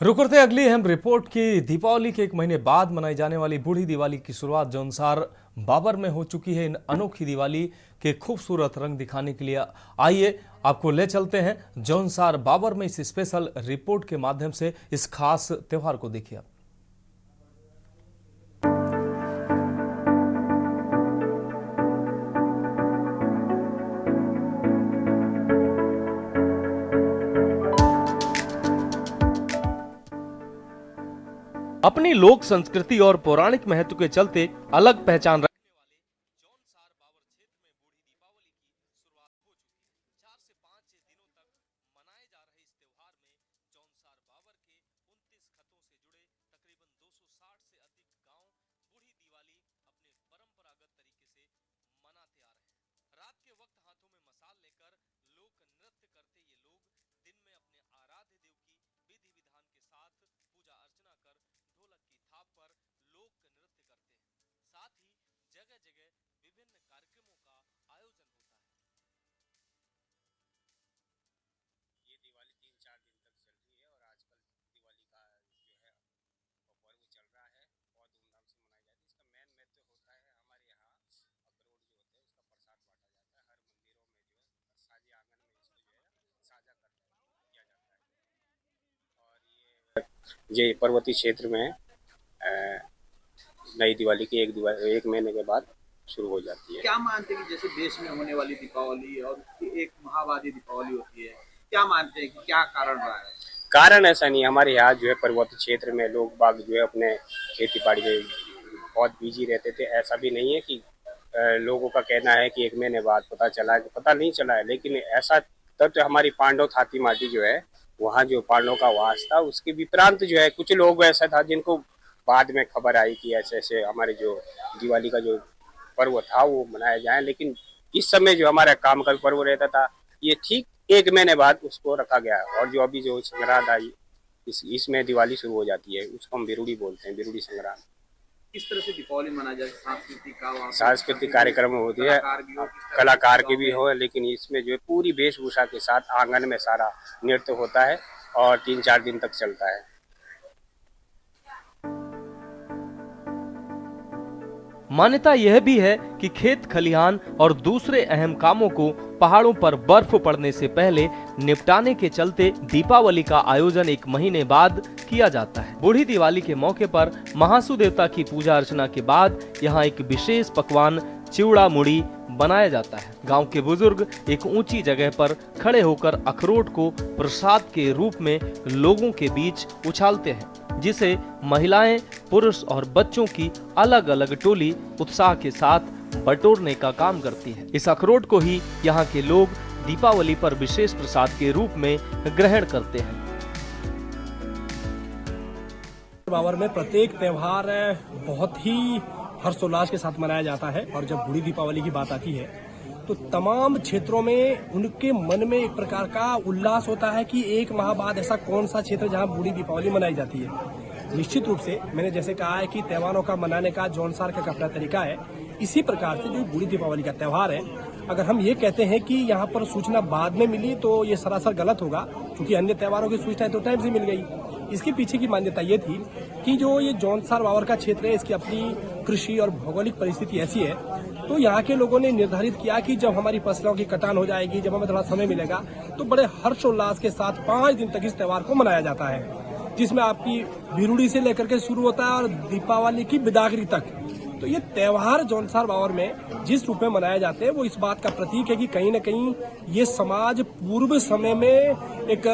[SPEAKER 1] रुक करते अगली अहम रिपोर्ट की। दीपावली के 1 महीने बाद मनाई जाने वाली बूढ़ी दिवाली की शुरुआत जौनसार बाबर में हो चुकी है। इन अनोखी दिवाली के खूबसूरत रंग दिखाने के लिए आइए आपको ले चलते हैं जौनसार बाबर में इस स्पेशल रिपोर्ट के माध्यम से इस खास त्योहार को देखिए। अपनी लोक संस्कृति और पौराणिक महत्व के चलते अलग पहचान रखने वाले जौनसार बाबर क्षेत्र में बूढ़ी दीपावली की शुरुआत हो चुकी है। 4 से 5 दिनों तक मनाए जा रहे इस त्योहार में जौनसार बाबर के 29 खतों से जुड़े तकरीबन 260 से अधिक गांव बूढ़ी दिवाली अपने परंपरागत तरीके से मनाते आ रहे हैं। रात के वक्त हाथों में मसाल लेकर लोक नृत्य करते ये लोग दिन में अपने आराध्य देव की विधि विधान के साथ पूजा अर्चना कर ढोलक की थाप पर लोक नृत्य करते हैं। साथ ही जगह जगह विभिन्न कार्यक्रमों का आयोजन होता है।
[SPEAKER 4] ये दिवाली 3-4 दिन तक चल रही है और आजकल दिवाली का जो है वो पर्व चल रहा है, बहुत धूमधाम से मनाई जाती है। इसका मेन महत्व होता है हमारे यहाँ अखरोट जो होते हैं उसका प्रसाद बांटा जाता है। हर मंदिरों में जो है साझे आंगन में इसको जो है साझा किया जाता है। और ये पर्वतीय क्षेत्र में नई दिवाली की 1 महीने के बाद शुरू हो जाती है।
[SPEAKER 22] क्या मानते हैं कि जैसे देश में होने वाली दीपावली और एक महावादी दीपावली होती है, क्या मानते हैं कि क्या कारण रहा है?
[SPEAKER 4] कारण ऐसा नहीं, हमारे यहाँ जो है पर्वतीय क्षेत्र में लोग बाग जो है अपने खेती बाड़ी में बहुत बिजी रहते थे। ऐसा भी नहीं है कि लोगों का कहना है कि 1 महीने बाद पता चला, पता नहीं चला है, लेकिन ऐसा तथ्य हमारी पांडव थाती माटी जो है वहाँ जो पांडवों का वास था उसके विपरांत जो है कुछ लोग ऐसा था जिनको बाद में खबर आई कि ऐसे ऐसे हमारे जो दिवाली का जो पर्व था वो मनाया जाए। लेकिन इस समय जो हमारा कामकाज पर्व रहता था ये ठीक 1 महीने बाद उसको रखा गया। और जो अभी जो संग्रांद आई इसमें दिवाली शुरू हो जाती है, उसको हम बिरुड़ी बोलते हैं, बिरुड़ी संग्रांद।
[SPEAKER 22] किस तरह से दीपावली मनाया जाए?
[SPEAKER 4] सांस्कृतिक कार्यक्रम होती है, कलाकार की भी हो, लेकिन इसमें जो है पूरी वेशभूषा के साथ आंगन में सारा नृत्य होता है और 3-4 दिन तक चलता है।
[SPEAKER 1] मान्यता यह भी है कि खेत खलिहान और दूसरे अहम कामों को पहाड़ों पर बर्फ पड़ने से पहले निपटाने के चलते दीपावली का आयोजन 1 महीने बाद किया जाता है। बूढ़ी दिवाली के मौके पर महासू देवता की पूजा अर्चना के बाद यहाँ एक विशेष पकवान चिवड़ा मुड़ी बनाया जाता है। गांव के बुजुर्ग एक ऊंची जगह पर खड़े होकर अखरोट को प्रसाद के रूप में लोगों के बीच उछालते हैं, जिसे महिलाएं, पुरुष और बच्चों की अलग अलग टोली उत्साह के साथ बटोरने का काम करती है। इस अखरोट को ही यहाँ के लोग दीपावली पर विशेष प्रसाद के रूप में ग्रहण करते हैं।
[SPEAKER 23] बाबर में प्रत्येक त्योहार बहुत ही हर्षोल्लास के साथ मनाया जाता है और जब बूढ़ी दीपावली की बात आती है तो तमाम क्षेत्रों में उनके मन में एक प्रकार का उल्लास होता है कि 1 माह बाद ऐसा कौन सा क्षेत्र जहां बूढ़ी दीपावली मनाई जाती है। निश्चित रूप से मैंने जैसे कहा है कि त्योहारों का मनाने का जौनसार का अपना तरीका है, इसी प्रकार से जो बूढ़ी दीपावली का त्योहार है, अगर हम ये कहते हैं कि यहाँ पर सूचना बाद में मिली तो ये सरासर गलत होगा, क्योंकि अन्य त्योहारों की सूचना तो टाइम से मिल गई। इसके पीछे की मान्यता ये थी कि जो ये जौनसार बावर का क्षेत्र है इसकी अपनी कृषि और भौगोलिक परिस्थिति ऐसी है, तो यहाँ के लोगों ने निर्धारित किया कि जब हमारी फसलों की कटान हो जाएगी, जब हमें थोड़ा समय मिलेगा, तो बड़े हर्षोल्लास के साथ 5 दिन तक इस त्योहार को मनाया जाता है, जिसमें आपकी बिरुड़ी से लेकर के शुरू होता है और दीपावली की बिदागरी तक। तो ये त्योहार जौनसार बावर में जिस रूप में मनाए जाते हैं वो इस बात का प्रतीक है कि कहीं न कहीं ये समाज पूर्व समय में एक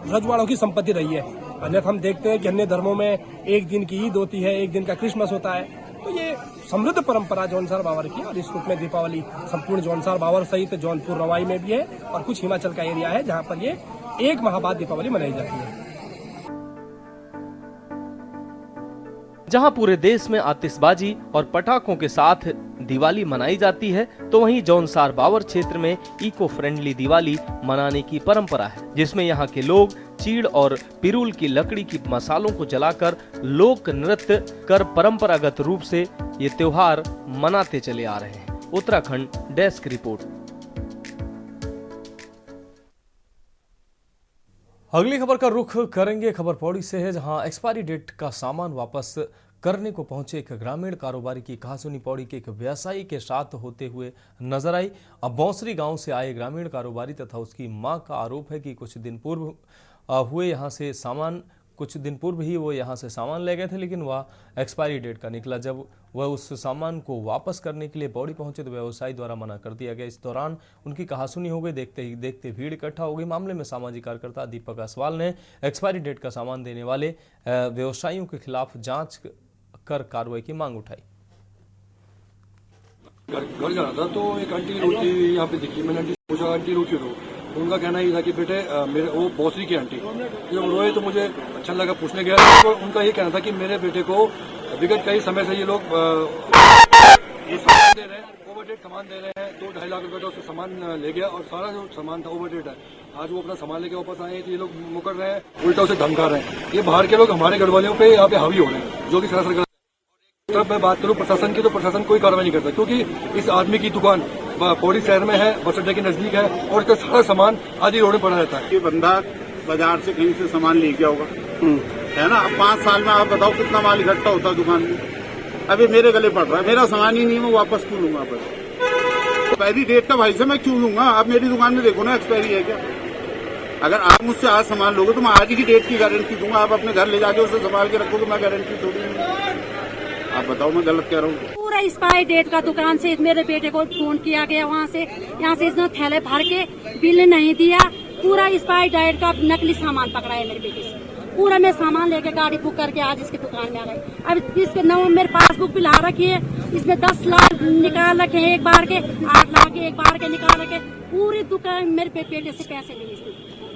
[SPEAKER 23] रजवाड़ों की संपत्ति रही है। अन्यथा हम देखते हैं कि अन्य धर्मों में 1 दिन की ईद होती है, 1 दिन का क्रिसमस होता है। तो ये समृद्ध परंपरा जौनसार बावर की, और इस रूप में दीपावली संपूर्ण जौनसार बावर सहित जौनपुर रवाई में भी है और कुछ हिमाचल का एरिया है जहाँ पर ये 1 माह बाद दीपावली मनाई जाती है।
[SPEAKER 1] जहां पूरे देश में आतिशबाजी और पटाखों के साथ दिवाली मनाई जाती है, तो वहीं जौनसार बावर क्षेत्र में इको फ्रेंडली दिवाली मनाने की परंपरा है, जिसमें यहाँ के लोग चीड़ और पिरूल की लकड़ी की मसालों को जलाकर लोक नृत्य कर परंपरागत रूप से ये त्योहार मनाते चले आ रहे हैं। Uttarakhand desk report. अगली खबर का रुख करेंगे खबर पौड़ी से है, जहां एक्सपायरी डेट का सामान वापस करने को पहुंचे एक ग्रामीण कारोबारी की कहासुनी पौड़ी के एक व्यवसायी के साथ होते हुए नजर आई। अब बौंसरी गांव से आए ग्रामीण कारोबारी तथा उसकी मां का आरोप है कि कुछ दिन पूर्व ही वो यहाँ से सामान ले गए थे, लेकिन वह एक्सपायरी डेट का निकला। जब वह उस सामान को वापस करने के लिए पौड़ी पहुंचे तो व्यवसायी द्वारा मना कर दिया गया। इस दौरान उनकी कहासुनी हो गई। देखते ही देखते भीड़ इकट्ठा हो गई। मामले में सामाजिक कार्यकर्ता दीपक असवाल ने एक्सपायरी डेट का सामान देने वाले व्यवसायियों के खिलाफ जांच कर कार्रवाई की मांग उठाई।
[SPEAKER 5] घर जा रहा था तो एक आंटी रोती यहाँ पे दिखी। मैंने आंटी से पूछा, आंटी रो क्यों रो? तो उनका कहना ये था कि बेटे मेरे वो बौसरी की आंटी, जब रोए तो मुझे अच्छा लगा, पूछने गया तो उनका ये कहना था कि मेरे बेटे को विगत कई समय से ये लोग ये सामान दे रहे हैं, ओवरडेट सामान दे रहे हैं। 2-2.5 लाख रुपए का उससे सामान ले गया और सारा जो सामान था ओवरडेट है। आज वो अपना सामान लेके वापस आए तो ये लोग मुकर रहे हैं, उल्टा उसे धमका रहे हैं। ये बाहर के लोग हमारे घर वालों पे यहाँ पे हावी हो रहे हैं, जो कि सरासर गलत है। तब मैं बात करूँ प्रशासन की तो प्रशासन कोई कार्रवाई नहीं करता, क्योंकि इस आदमी की दुकान पौड़ी शहर में है, बस अड्डे के नजदीक है और इसका सारा सामान आदि रोड में पड़ा रहता है।
[SPEAKER 6] ये बंदा बाजार से कहीं से सामान ले गया होगा, है ना। अब 5 साल में आप बताओ कितना माल इकट्ठा होता है दुकान में। अभी मेरे गले पड़ रहा है, मेरा सामान ही नहीं, मैं वापस क्यों लूंगा? एक्सपायरी डेट का भाई से मैं क्यों लूंगा? आप मेरी दुकान में देखो ना एक्सपायरी है क्या। अगर आप मुझसे आज सामान लोगे तो मैं आज ही डेट की गारंटी दूंगा। आप अपने घर ले जाके उसे संभाल के रखोगे, मैं गारंटी थोड़ी दूंगा। आप बताओ मैं गलत कह रहा हूँ?
[SPEAKER 7] पूरा एक्सपायरी डेट का दुकान से मेरे बेटे को फोन किया गया, वहाँ से यहाँ से इसने थैले भर के बिल नहीं दिया। पूरा एक्सपायरी डेट का नकली सामान पकड़ा है मेरे बेटे से। पूरा मैं सामान लेके गाड़ी बुक करके आज इसकी दुकान में आ गई। अब इसके नौ मेरे पासबुक भी ला रखी है, इसमें 10 लाख निकाल रखे हैं एक बार के, 8 लाख एक बार के निकाल रखे। पूरी दुकान मेरे बेटे से पैसे लिए इसने,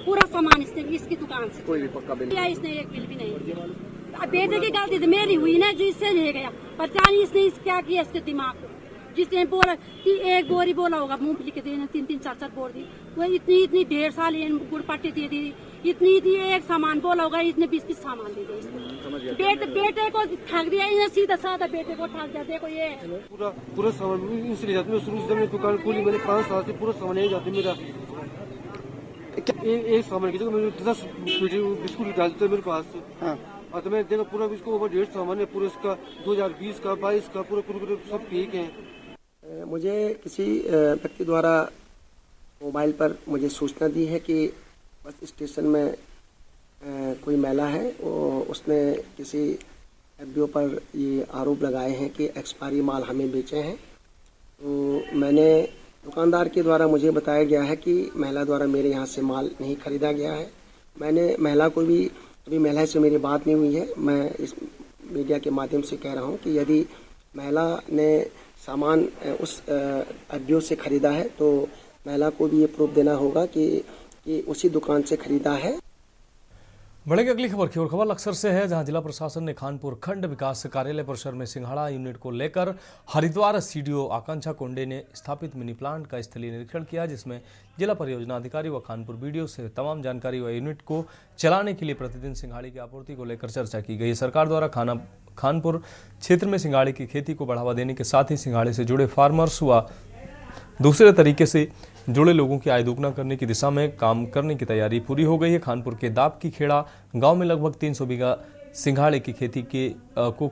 [SPEAKER 7] पूरा सामान इसने इसकी दुकान से कोई भी पक्का बिल किया इसने, एक बिल भी नहीं दिया। अब बेटे की गलती तो मेरी हुई ना, जो इससे ले गया। पता नहीं इसने क्या किया इसके दिमाग को। जिसने बोला कि एक बोरी बोला होगा मूंगफली के देने, 3-3 4-4 बोर दी, वो इतनी ढेर सारी गुड़ पट्टी दे दी। इतनी एक सामान बोला होगा, इसने 20 सामान दे दिया। बेटे को ठग दिया, इन्हें सीधा साधा बेटे को ठग दिया। देखो ये
[SPEAKER 20] पूरा सामान इसलिए जाते हैं। शुरू से दुकान खोली मैंने 5 साल से, पूरा सामान यही जाते मेरा। एक सामान की जगह 10 बिस्कुट डालते मेरे पास से। और तो मैं देखा पूरा इसको ओवरडेट सामान है, पूरा इसका 2020 का 22 का पूरा सब ठीक है।
[SPEAKER 24] मुझे किसी व्यक्ति द्वारा मोबाइल पर मुझे सूचना दी है कि बस स्टेशन में कोई महिला है, उसने किसी एफबीओ पर ये आरोप लगाए हैं कि एक्सपायरी माल हमें बेचे हैं। तो मैंने दुकानदार के द्वारा मुझे बताया गया है कि महिला द्वारा मेरे यहाँ से माल नहीं खरीदा गया है। मैंने महिला को भी, अभी महिला से मेरी बात नहीं हुई है, मैं इस मीडिया के माध्यम से कह रहा हूँ कि यदि महिला ने सामान उस एफबीओ से खरीदा है तो महिला को भी ये प्रूफ देना होगा कि उसी दुकान से खरीदा है।
[SPEAKER 1] बढ़ेगी अगली खबर की ओर। खबर लक्सर से है, जहां जिला प्रशासन ने खानपुर खंड विकास कार्यालय परिसर में सिंघाड़ा यूनिट को लेकर हरिद्वार सीडीओ आकांक्षा कोंडे ने स्थापित मिनी प्लांट का स्थलीय निरीक्षण किया, जिसमें जिला परियोजना अधिकारी व खानपुर बीडीओ से तमाम जानकारी व यूनिट को चलाने के लिए प्रतिदिन सिंघाड़े की आपूर्ति को लेकर चर्चा की गई। सरकार द्वारा खानपुर क्षेत्र में सिंघाड़े की खेती को बढ़ावा देने के साथ ही सिंघाड़े से जुड़े फार्मर्स व दूसरे तरीके से जुड़े लोगों की आय दोगुना करने की दिशा में काम करने की तैयारी पूरी हो गई है। खानपुर के दाब की खेड़ा गांव में लगभग 300 बीघा सिंघाड़े की खेती को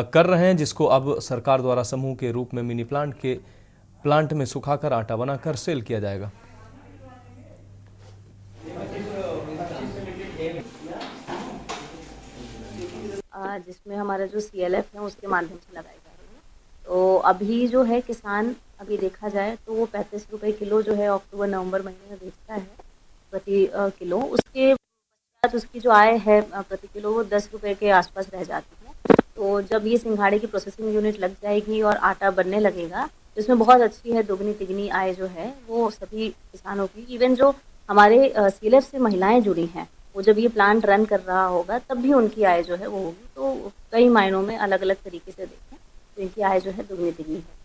[SPEAKER 1] कर रहे हैं, जिसको अब सरकार द्वारा समूह के रूप में मिनी प्लांट में सुखाकर आटा बनाकर सेल किया जाएगा।
[SPEAKER 11] जिसमें हमारा जो CLF है उसके माध्यम से लगाई जा रही है। तो अभी जो है किसान, अभी देखा जाए तो वो 35 रुपये किलो जो है अक्टूबर नवंबर महीने में बेचता है प्रति किलो। उसके बाद उसकी जो आय है प्रति किलो वो 10 रुपये के आसपास रह जाती है। तो जब ये सिंघाड़े की प्रोसेसिंग यूनिट लग जाएगी और आटा बनने लगेगा तो इसमें बहुत अच्छी है, दोगुनी तिगनी आय जो है वो सभी किसानों की। इवन जो हमारे CLF से महिलाएं जुड़ी हैं, वो जब ये प्लांट रन कर रहा होगा तब भी उनकी आय जो है वो होगी। तो कई मायनों में अलग अलग तरीके से देखें तो इनकी आय जो है दोगुनी तिगनी है।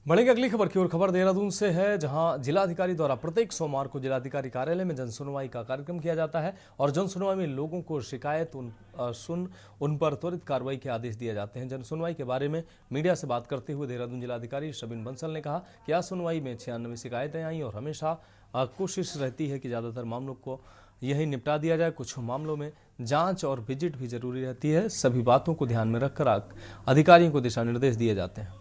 [SPEAKER 1] बढ़ेगी अगली खबर की ओर। खबर देहरादून से है, जहां जिलाधिकारी द्वारा प्रत्येक सोमवार को जिलाधिकारी कार्यालय में जन सुनवाई का कार्यक्रम किया जाता है और जन सुनवाई में लोगों को शिकायत सुन उन पर त्वरित कार्रवाई के आदेश दिए जाते हैं। जन सुनवाई के बारे में मीडिया से बात करते हुए देहरादून जिलाधिकारी शबिन बंसल ने कहा कि आज सुनवाई में 96 शिकायतें आई और हमेशा कोशिश रहती है कि ज़्यादातर मामलों को यही निपटा दिया जाए। कुछ मामलों में जांच और विजिट भी जरूरी रहती है। सभी बातों को ध्यान में रखकर अधिकारियों को दिशा निर्देश दिए जाते हैं।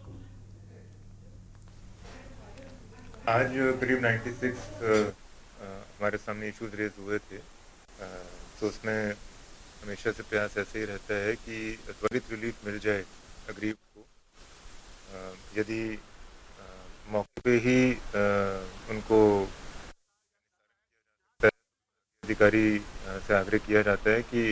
[SPEAKER 9] आज करीब 96 हमारे सामने इश्यूज रेज हुए थे, तो उसमें हमेशा से प्रयास ऐसे ही रहता है कि त्वरित रिलीफ मिल जाए अग्रीव को। यदि मौके पे ही उनको अधिकारी से आग्रह किया जाता है कि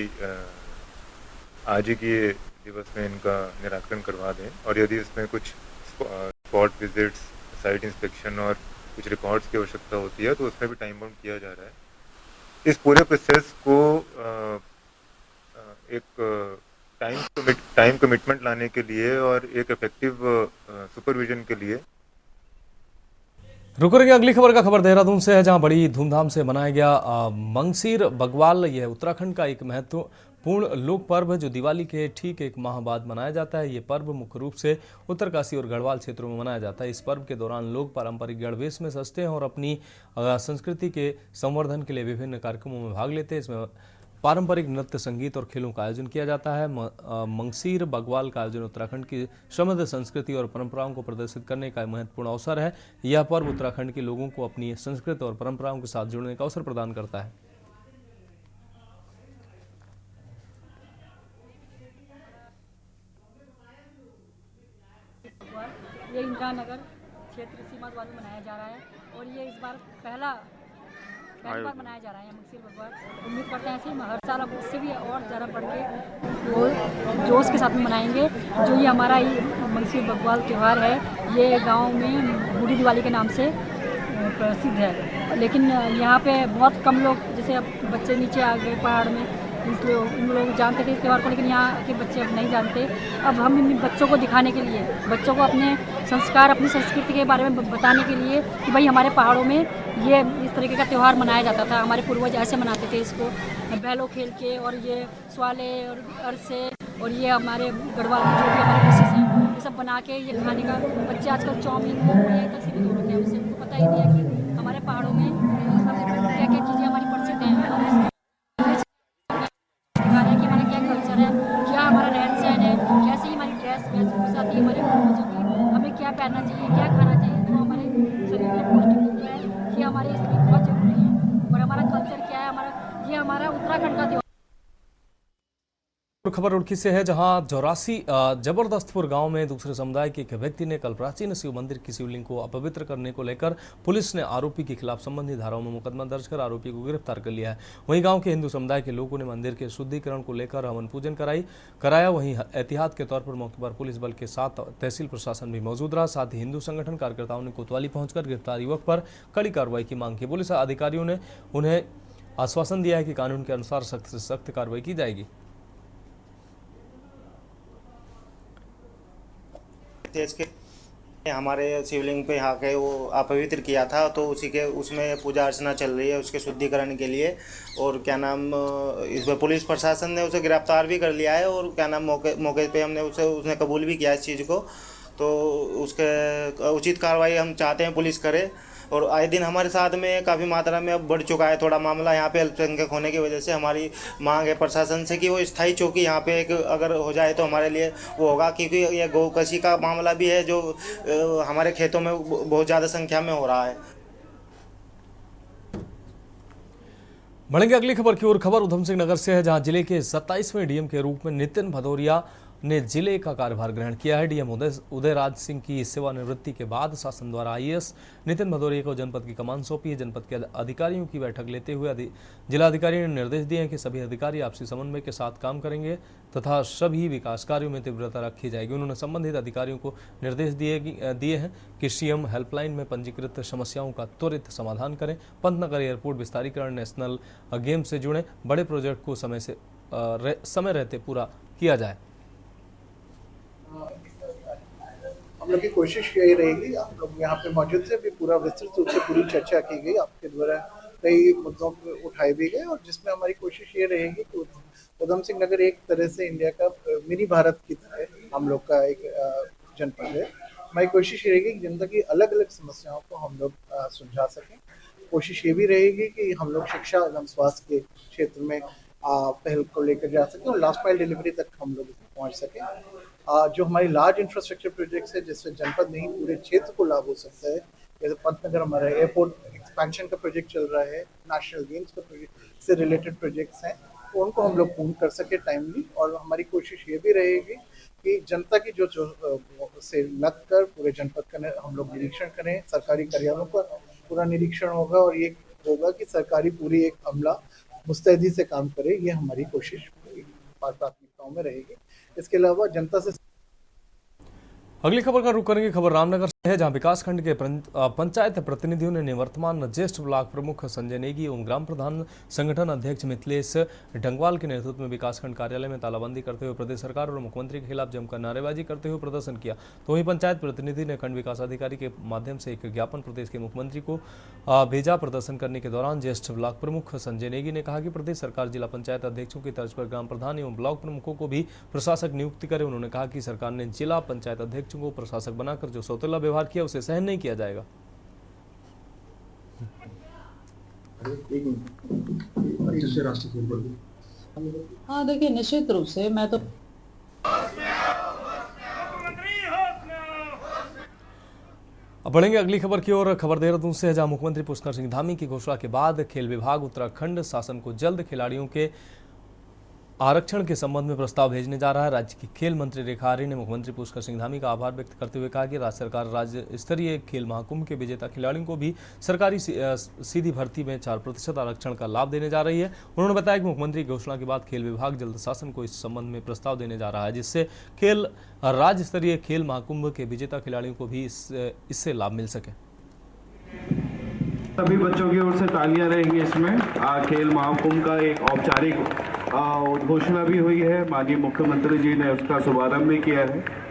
[SPEAKER 9] आज ही के दिवस में इनका निराकरण करवा दें, और यदि इसमें कुछ स्पॉट विजिट्स, साइट इंस्पेक्शन और कुछ रिकॉर्ड्स की आवश्यकता होती है तो उसमें भी टाइम बाउंड किया जा रहा है। इस पूरे प्रोसेस को एक टाइम कमिटमेंट लाने के लिए और एक इफेक्टिव सुपरविजन के लिए
[SPEAKER 1] रुक रही अगली खबर का खबर देहरादून से है, जहां बड़ी धूमधाम से मनाया गया मंगसीर बग्वाल। यह उत्तराखंड का एक महत्वपूर्ण लोक पर्व है जो दिवाली के ठीक एक माह बाद मनाया जाता है। ये पर्व मुख्य रूप से उत्तरकाशी और गढ़वाल क्षेत्रों में मनाया जाता है। इस पर्व के दौरान लोग पारंपरिक गणवेश में सजते हैं और अपनी संस्कृति के संवर्धन के लिए विभिन्न कार्यक्रमों में भाग लेते हैं। इसमें पारंपरिक नृत्य, संगीत और खेलों का आयोजन किया जाता है। मंगसीर बग्वाल का आयोजन उत्तराखंड की समृद्ध संस्कृति और परंपराओं को प्रदर्शित करने का महत्वपूर्ण अवसर है। यह पर्व उत्तराखंड के लोगों को अपनी संस्कृति और परंपराओं के साथ जुड़ने का अवसर प्रदान करता है।
[SPEAKER 10] ये इंदिरा नगर क्षेत्र सीमा द्वारा मनाया जा रहा है और ये इस बार पहला बार मनाया जा रहा है मंगसीर बग्वाल। उम्मीद करते हैं ऐसे हर साल अब उससे भी और ज़्यादा बढ़ के वो जोश के साथ में मनाएंगे। जो ये हमारा ये मंगसीर बग्वाल त्यौहार है, ये गांव में बूढ़ी दिवाली के नाम से प्रसिद्ध है, लेकिन यहाँ पे बहुत कम लोग, जैसे अब बच्चे नीचे आ गए पहाड़ में, इसलिए उन लोग जानते थे इस त्यौहार को, लेकिन यहाँ के बच्चे अब नहीं जानते। अब हम इन बच्चों को दिखाने के लिए, बच्चों को अपने संस्कार, अपनी संस्कृति के बारे में बताने के लिए कि भाई हमारे पहाड़ों में ये इस तरीके का त्यौहार मनाया जाता था, हमारे पूर्वज ऐसे मनाते थे इसको, बैलों खेल के, और ये स्वाले और अरसे और ये हमारे गढ़वाल में जो भी हमारे डिशेज हैं ये सब बना के ये खाने का। बच्चे आजकल चाउमीन तक सीमित हो रखे हैं, उससे उनको पता ही नहीं है कि हमारे पहाड़ों में क्या क्या चीज़ें हमारी प्रसिद्ध हैं, कि हमारा क्या कल्चर है, क्या हमारा रहन सहन है, कैसी हमारी ड्रेस वेशभूषा थी हमारे पूर्वजों की, हमें क्या पहनना चाहिए, क्या खाना चाहिए, तो हमारे शरीर में पौष्टिक तत्व है, ये हमारे इसमें बहुत जरूरी है। और हमारा कल्चर क्या है, ये हमारा उत्तराखंड का त्यौहार।
[SPEAKER 1] खबर रुड़की से है, जहां जौरासी जबरदस्तपुर गांव में दूसरे समुदाय के एक व्यक्ति ने कल प्राचीन शिव मंदिर की शिवलिंग को अपवित्र करने को लेकर पुलिस ने आरोपी के खिलाफ संबंधित धाराओं में मुकदमा दर्ज कर आरोपी को गिरफ्तार कर लिया है। वहीं गांव के हिंदू समुदाय के लोगों ने मंदिर के शुद्धिकरण को लेकर हवन पूजन कराया। वहीं एहतियात के तौर पर मौके पर पुलिस बल के साथ तहसील प्रशासन भी मौजूद रहा। साथ ही हिंदू संगठन कार्यकर्ताओं ने कोतवाली पहुंचकर गिरफ्तार युवक पर कड़ी कार्रवाई की मांग की। पुलिस अधिकारियों ने उन्हें आश्वासन दिया है कि कानून के अनुसार सख्त से सख्त कार्रवाई की जाएगी।
[SPEAKER 12] तेज के हमारे शिवलिंग पे यहाँ के वो अपवित्र किया था, तो उसी के उसमें पूजा अर्चना चल रही है उसके शुद्धिकरण के लिए। और क्या नाम, इसमें पुलिस प्रशासन ने उसे गिरफ्तार भी कर लिया है और क्या नाम मौके पे हमने उसने कबूल भी किया इस चीज़ को। तो उसके उचित कार्रवाई हम चाहते हैं पुलिस करे। और आए दिन हमारे साथ में काफ़ी मात्रा में अब बढ़ चुका है थोड़ा मामला यहाँ पे अल्पसंख्यक होने की वजह से। हमारी मांग है प्रशासन से कि वो स्थायी चौकी यहाँ पे एक अगर हो जाए तो हमारे लिए वो होगा, क्योंकि ये गौकशी का मामला भी है जो हमारे खेतों में बहुत ज़्यादा संख्या में हो रहा है।
[SPEAKER 1] बढ़ेंगे अगली खबर की ओर। खबर उधम सिंह नगर से है, जहां जिले के 27वें डीएम के रूप में नितिन भदौरिया ने जिले का कार्यभार ग्रहण किया है। डीएम उदयराज सिंह की सेवानिवृत्ति के बाद शासन द्वारा आईएएस नितिन भदौरिया को जनपद की कमान सौंपी है। जनपद के अधिकारियों की बैठक लेते हुए जिलाधिकारी ने निर्देश दिए हैं कि सभी अधिकारी आपसी समन्वय के साथ काम करेंगे तथा सभी विकास कार्यों में तीव्रता रखी जाएगी। उन्होंने संबंधित अधिकारियों को निर्देश दिए हैं कि सीएम हेल्पलाइन में पंजीकृत समस्याओं का त्वरित समाधान करें। पंतनगर एयरपोर्ट विस्तारीकरण, नेशनल गेम से जुड़े बड़े प्रोजेक्ट को समय रहते पूरा किया जाए।
[SPEAKER 14] हम लोग की कोशिश यही रहेगी, आप लोग यहाँ पे मौजूद थे, भी पूरा विस्तृत रूप से पूरी चर्चा की गई, आपके द्वारा कई मुद्दों पर उठाए भी गए, और जिसमें हमारी कोशिश ये रहेगी कि उधम सिंह नगर एक तरह से इंडिया का मिनी भारत की तरह हम लोग का एक जनपद है। हमारी कोशिश ये रहेगी कि जनता की अलग अलग समस्याओं को हम लोग सुलझा सकें। कोशिश ये भी रहेगी कि हम लोग शिक्षा एवं स्वास्थ्य के क्षेत्र में पहल को लेकर जा सकें और लास्ट माइल डिलीवरी तक हम लोग पहुंच सकें। जो हमारी लार्ज इंफ्रास्ट्रक्चर प्रोजेक्ट्स है जिससे जनपद नहीं पूरे क्षेत्र को लाभ हो सकता है, जैसे पंतनगर हमारा एयरपोर्ट एक्सपेंशन का प्रोजेक्ट चल रहा है, नेशनल गेम्स का प्रोजेक्ट से रिलेटेड प्रोजेक्ट्स हैं, तो उनको हम लोग पूर्ण कर सके टाइमली। और हमारी कोशिश ये भी रहेगी कि जनता की जो से लग कर पूरे जनपद का हम लोग निरीक्षण करें, सरकारी कार्यालयों का पूरा निरीक्षण होगा और ये होगा कि सरकारी पूरी एक अमला मुस्तैदी से काम करे, ये हमारी कोशिश प्राथमिकताओं में रहेगी। इसके अलावा जनता से
[SPEAKER 1] अगली खबर का रुख करेंगे। खबर रामनगर से है, जहां विकासखंड के पंचायत प्रतिनिधियों ने निवर्तमान ज्येष्ठ ब्लॉक प्रमुख संजय नेगी एवं ग्राम प्रधान संगठन अध्यक्ष मिथिलेश डंगवाल के नेतृत्व में विकासखंड कार्यालय में तालाबंदी करते हुए प्रदेश सरकार और मुख्यमंत्री के खिलाफ जमकर नारेबाजी करते हुए प्रदर्शन किया। तो वहीं पंचायत प्रतिनिधि ने खंड विकास अधिकारी के माध्यम से एक ज्ञापन प्रदेश के मुख्यमंत्री को भेजा। प्रदर्शन करने के दौरान ज्येष्ठ ब्लॉक प्रमुख संजय नेगी ने कहा कि प्रदेश सरकार जिला पंचायत अध्यक्षों की तर्ज पर ग्राम प्रधान एवं ब्लॉक प्रमुखों को भी प्रशासक नियुक्ति करे। उन्होंने कहा कि सरकार ने जिला पंचायत अध्यक्षों को प्रशासक बनाकर जो सौतेला व्यवहार किया उसे सहन नहीं किया जाएगा।
[SPEAKER 13] हाँ देखिए, निश्चित रूप से मैं तो
[SPEAKER 1] अब बढ़ेंगे अगली खबर की ओर। खबर देहरादून से है, जहां मुख्यमंत्री पुष्कर सिंह धामी की घोषणा के बाद खेल विभाग उत्तराखंड शासन को जल्द खिलाड़ियों के आरक्षण के संबंध में प्रस्ताव भेजने जा रहा है। राज्य की खेल मंत्री रेखा आर्य ने मुख्यमंत्री पुष्कर सिंह धामी का आभार व्यक्त करते हुए कहा कि राज्य सरकार राज्य स्तरीय खेल महाकुंभ के विजेता खिलाड़ियों को भी सरकारी सीधी भर्ती में 4% आरक्षण का लाभ देने जा रही है। उन्होंने बताया कि मुख्यमंत्री की घोषणा के बाद खेल विभाग जल्द शासन को इस संबंध में प्रस्ताव देने जा रहा है, जिससे राज्य स्तरीय खेल महाकुंभ के विजेता खिलाड़ियों को भी इससे लाभ मिल सके।
[SPEAKER 15] सभी बच्चों की ओर से तालियां रहेंगी। इसमें खेल महाकुंभ का एक औपचारिक घोषणा भी हुई है, माननीय मुख्यमंत्री जी ने उसका शुभारंभ भी किया है।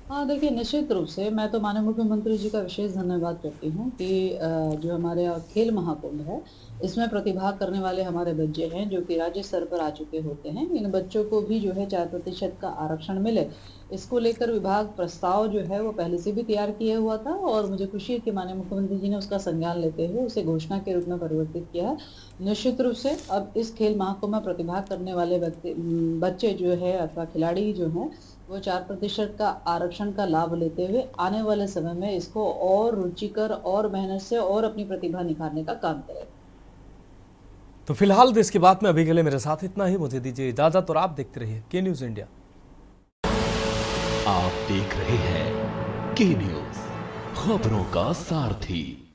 [SPEAKER 13] हाँ देखिए, निश्चित रूप से मैं तो माननीय मुख्यमंत्री जी का विशेष धन्यवाद करती हूँ कि जो हमारे यहाँ खेल महाकुंभ है इसमें प्रतिभाग करने वाले हमारे बच्चे हैं जो कि राज्य स्तर पर आ चुके होते हैं। इन बच्चों को भी जो है 4% का आरक्षण मिले, इसको लेकर विभाग प्रस्ताव जो है वो पहले से भी तैयार किया हुआ था और मुझे खुशी है कि माननीय मुख्यमंत्री जी ने उसका संज्ञान लेते हुए उसे घोषणा के रूप में परिवर्तित किया है। निश्चित रूप से अब इस खेल महाकुंभ में प्रतिभाग करने वाले बच्चे जो है अथवा खिलाड़ी जो हैं वो 4% का आरक्षण का लाभ लेते हुए आने वाले समय में इसको और रुचिकर और मेहनत से और अपनी प्रतिभा निखारने का काम करें।
[SPEAKER 1] तो फिलहाल देश की बात में अभी के लिए मेरे साथ इतना ही। मुझे दीजिए इजाजत और आप देखते रहिए के न्यूज इंडिया।
[SPEAKER 2] आप देख रहे हैं के न्यूज, खबरों का सारथी।